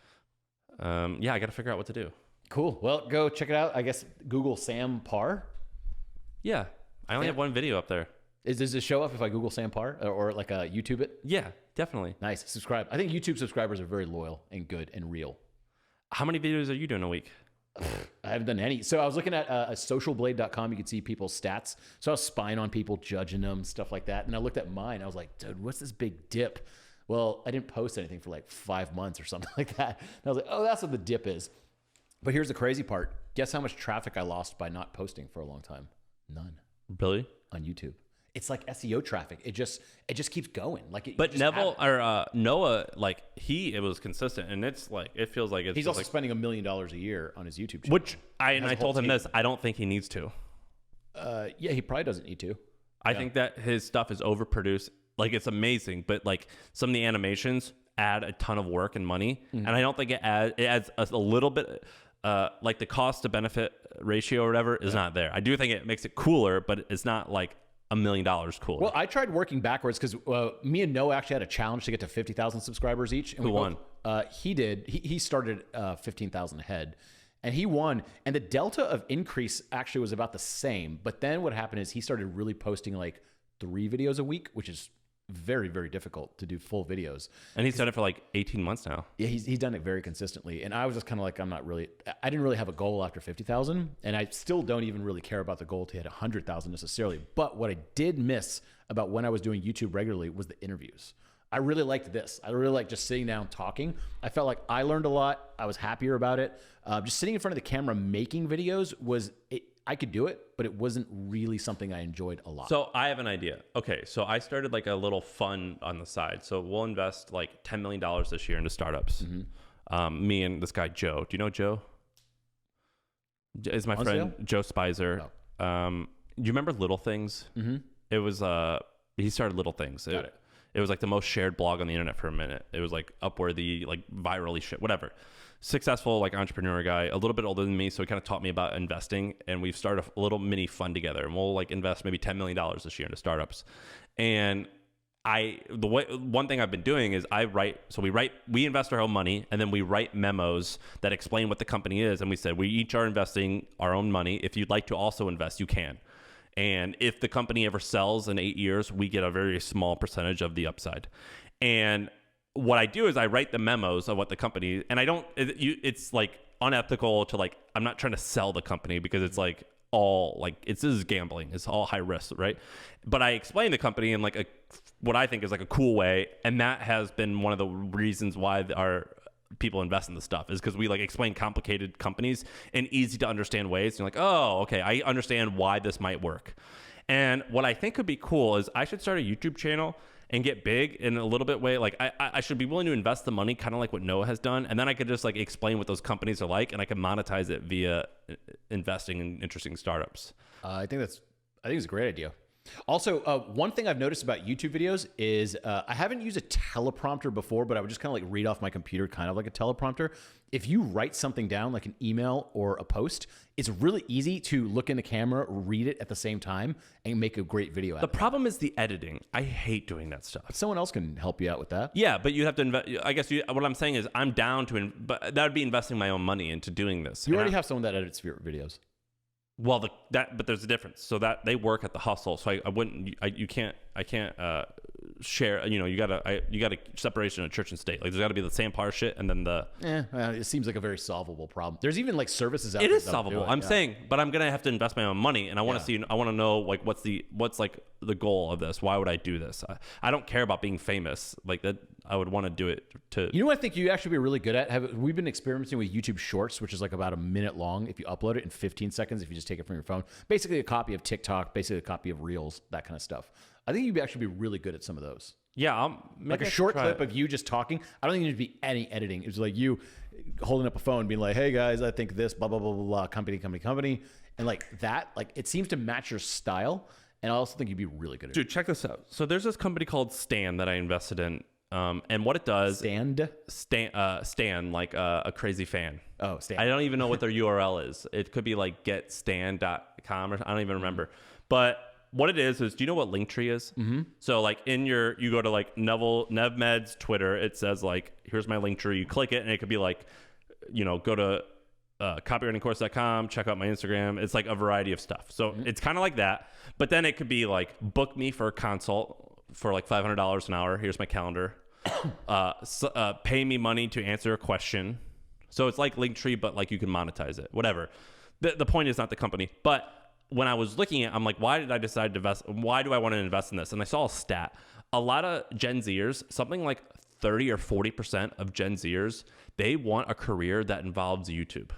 Yeah, I got to figure out what to do. Cool. Well, go check it out. I guess Google Sam Parr. Yeah, I only have one video up there. Does it show up if I Google Sam Parr or like YouTube it? Yeah, definitely. Nice. Subscribe. I think YouTube subscribers are very loyal and good and real. How many videos are you doing a week? I haven't done any. So I was looking at socialblade.com. You could see people's stats. So I was spying on people, judging them, stuff like that. And I looked at mine. I was like, dude, what's this big dip? Well, I didn't post anything for like 5 months or something like that. And I was like, oh, that's what the dip is. But here's the crazy part. Guess how much traffic I lost by not posting for a long time? None. Really? On YouTube. It's like SEO traffic. It just keeps going. Like, but Neville or Noah, like it was consistent, and it's like it feels like it's. He's also like, spending $1 million a year on his YouTube channel. Which I told him this. I don't think he needs to. Yeah, he probably doesn't need to. I think that his stuff is overproduced. Like it's amazing, but like some of the animations add a ton of work and money, and I don't think it adds a little bit. Like the cost to benefit ratio or whatever is not there. I do think it makes it cooler, but it's not like $1 million cooler. Well, I tried working backwards because me and Noah actually had a challenge to get to 50,000 subscribers each. And Who won? He did. He started 15,000 ahead, and he won. And the delta of increase actually was about the same. But then what happened is he started really posting like 3 videos a week, which is very, very difficult to do full videos. And he's done it for like 18 months now. Yeah, he's done it very consistently. And I was just kind of like, I didn't really have a goal after 50,000. And I still don't even really care about the goal to hit 100,000 necessarily. But what I did miss about when I was doing YouTube regularly was the interviews. I really liked this. I really liked just sitting down talking. I felt like I learned a lot. I was happier about it. Just sitting in front of the camera making videos I could do it, but it wasn't really something I enjoyed a lot. So I have an idea. Okay, so I started like a little fund on the side. So we'll invest like $10 million this year into startups. Mm-hmm. Me and this guy, Joe. Do you know Joe? Is my friend Joe Spicer. Oh. Do you remember Little Things? Mm-hmm. It was, he started Little Things. It was like the most shared blog on the internet for a minute. It was like Upworthy, like virally shit, whatever. Successful like entrepreneur guy, a little bit older than me, so he kind of taught me about investing, and we've started a little mini fund together, and we'll like invest maybe $10 million this year into startups. And one thing I've been doing is we invest our own money, and then we write memos that explain what the company is, and we said we each are investing our own money. If you'd like to also invest, you can. And if the company ever sells in 8 years, we get a very small percentage of the upside. And what I do is I write the memos of what the company, and it's like unethical to like, I'm not trying to sell the company because it's like all like, this is gambling. It's all high risk, right? But I explain the company in like what I think is like a cool way. And that has been one of the reasons why our people invest in the stuff is because we like explain complicated companies in easy to understand ways. And you're like, oh, okay, I understand why this might work. And what I think could be cool is I should start a YouTube channel and get big in a little bit way. Like I should be willing to invest the money, kind of like what Noah has done. And then I could just like explain what those companies are like, and I can monetize it via investing in interesting startups. I think it's a great idea. Also, one thing I've noticed about YouTube videos is I haven't used a teleprompter before, but I would just kind of like read off my computer, kind of like a teleprompter. If you write something down, like an email or a post, it's really easy to look in the camera, read it at the same time, and make a great video out of it. The problem is the editing. I hate doing that stuff. Someone else can help you out with that. Yeah, but you have to invest. I guess what I'm saying is I'm down to, but that would be investing my own money into doing this. You already have someone that edits your videos. Well, but there's a difference. So that they work at the hustle. So I can't share. You got a separation of church and state. Like there's got to be the same Parr shit, and then it seems like a very solvable problem. There's even like services out it there. Is solvable. I'm saying, but I'm gonna have to invest my own money, and I want to see. I want to know like what's like the goal of this. Why would I do this? I don't care about being famous like that. I would want to do it to. You know what I think you actually be really good at? We've been experimenting with YouTube Shorts, which is like about a minute long if you upload it in 15 seconds if you just take it from your phone. Basically a copy of TikTok, basically a copy of Reels, that kind of stuff. I think you'd actually be really good at some of those. Yeah, like a short clip of you just talking. I don't think there'd be any editing. It's like you holding up a phone, being like, "Hey guys, I think this, blah blah blah blah blah, company," and like that. Like it seems to match your style, and I also think you'd be really good at it. Dude, check this out. So there's this company called Stan that I invested in, and what it does. Stan, like a crazy fan. Oh, Stan. I don't even know what their URL is. It could be like getstan.com or I don't even remember, but. What it is do you know what Linktree is? Mm-hmm. So like you go to like NevMed's Twitter, it says like, here's my Linktree. You click it and it could be like, go to copywritingcourse.com, check out my Instagram. It's like a variety of stuff. So it's kind of like that. But then it could be like, book me for a consult for like $500 an hour. Here's my calendar. Pay me money to answer a question. So it's like Linktree, but like you can monetize it, whatever. The point is not the company, but when I was looking at, I'm like, why did I decide to invest? Why do I want to invest in this? And I saw a stat. A lot of Gen Zers, something like 30 or 40% of Gen Zers, they want a career that involves YouTube.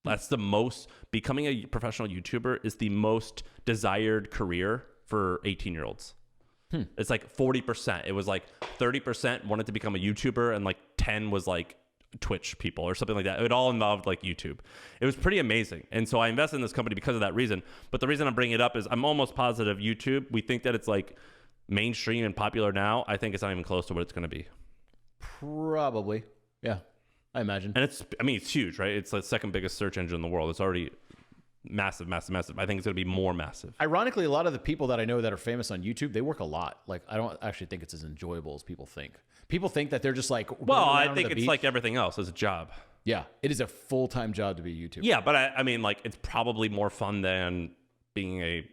That's the most, becoming a professional YouTuber is the most desired career for 18-year-olds. It's like 40%. It was like 30% wanted to become a YouTuber and like 10 was like Twitch people or something like that. It all involved like YouTube. It was pretty amazing. And so I invested in this company because of that reason. But the reason I'm bringing it up is I'm almost positive YouTube, we think that it's like mainstream and popular now. I think it's not even close to what it's going to be. Probably. Yeah, I imagine. And it's huge, right? It's the second biggest search engine in the world. It's already massive. I think it's going to be more massive. Ironically, a lot of the people that I know that are famous on YouTube, they work a lot. Like, I don't actually think it's as enjoyable as people think. People think that they're just like, well, I think it's like everything else. It's a job. Yeah, it is a full-time job to be a YouTuber. Yeah, but I mean, like, it's probably more fun than being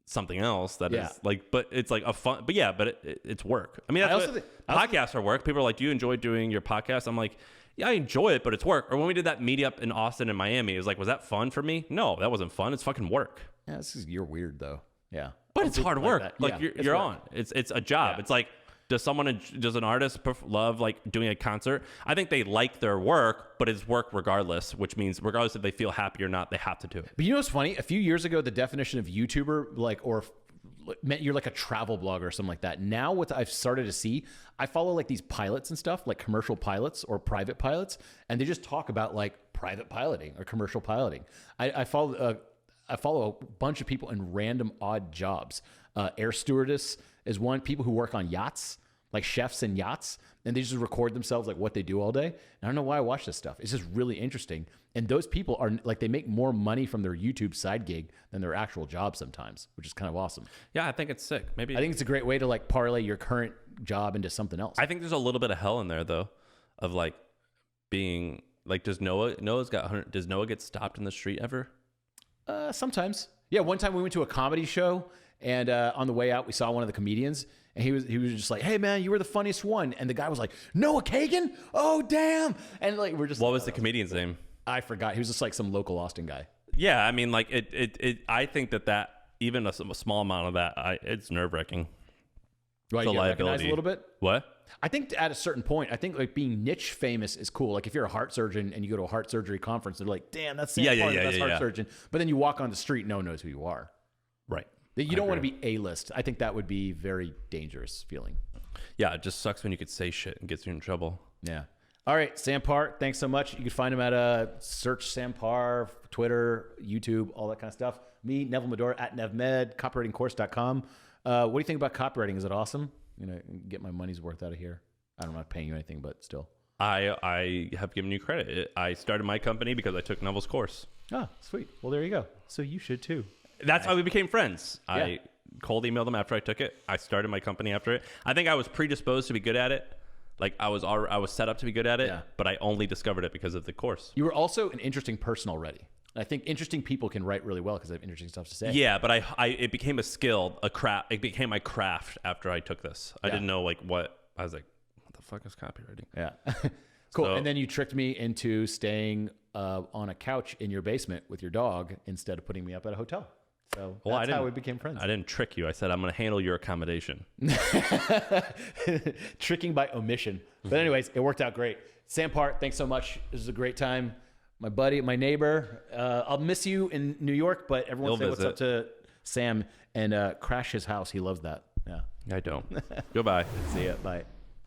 something else that is like, but it's like a fun, but yeah, but it's work. I mean, podcasts are work. People are like, do you enjoy doing your podcast? I'm like, yeah, I enjoy it, but it's work. Or when we did that meetup in Austin and Miami, it was like, was that fun for me? No, that wasn't fun. It's fucking work. Yeah, you're weird though. Yeah. But it's hard work. Like you're on. It's a job. Yeah. It's like, does an artist love like doing a concert? I think they like their work, but it's work regardless, which means regardless if they feel happy or not, they have to do it. But you know what's funny? A few years ago, the definition of YouTuber, meant you're like a travel blogger or something like that. Now what I've started to see, I follow like these pilots and stuff, like commercial pilots or private pilots, and they just talk about like private piloting or commercial piloting. I follow a bunch of people in random odd jobs. Air stewardess is one. People who work on yachts, like chefs and yachts, and they just record themselves like what they do all day. And I don't know why I watch this stuff. It's just really interesting. And those people are like, they make more money from their YouTube side gig than their actual job sometimes, which is kind of awesome. Yeah, I think it's sick. I think it's a great way to like parlay your current job into something else. I think there's a little bit of hell in there though, of like being like, does Noah get stopped in the street ever? Sometimes. Yeah. One time we went to a comedy show and on the way out, we saw one of the comedians. And he was just like, "Hey man, you were the funniest one." And the guy was like, "Noah Kagan? Oh damn!" And like we're just. What was the comedian's name? I forgot. He was just like some local Austin guy. Yeah, I mean, like it. I think that even a small amount of that, it's nerve wracking. Right, you recognize a little bit. What? I think at a certain point, I think like being niche famous is cool. Like if you're a heart surgeon and you go to a heart surgery conference, they're like, "Damn, that's Sam Parr, the best heart surgeon." But then you walk on the street, no one knows who you are. Right. You don't want to be A-list. I think that would be very dangerous feeling. Yeah, it just sucks when you could say shit and gets you in trouble. Yeah. All right, Sam Parr, thanks so much. You can find him at search Sam Parr, Twitter, YouTube, all that kind of stuff. Me, Neville Medora at NevMed, copywritingcourse.com. What do you think about copywriting? Is it awesome? Get my money's worth out of here. I'm not paying you anything, but still. I have given you credit. I started my company because I took Neville's course. Ah, sweet. Well, there you go. So you should too. That's how we became friends. Yeah. I cold emailed him after I took it. I started my company after it. I think I was predisposed to be good at it. Like I was set up to be good at it, but I only discovered it because of the course. You were also an interesting person already. I think interesting people can write really well because they have interesting stuff to say. Yeah, but it became a skill, a craft. It became my craft after I took this. I didn't know like what. I was like, what the fuck is copywriting? Yeah. Cool. So- And then you tricked me into staying on a couch in your basement with your dog instead of putting me up at a hotel. So that's how we became friends. I didn't trick you. I said, I'm going to handle your accommodation. Tricking by omission. But anyways, it worked out great. Sam Parr, thanks so much. This was a great time. My buddy, my neighbor. I'll miss you in New York, but everyone say what's up to Sam and crash his house. He loves that. Yeah. I don't. Goodbye. See ya. Bye.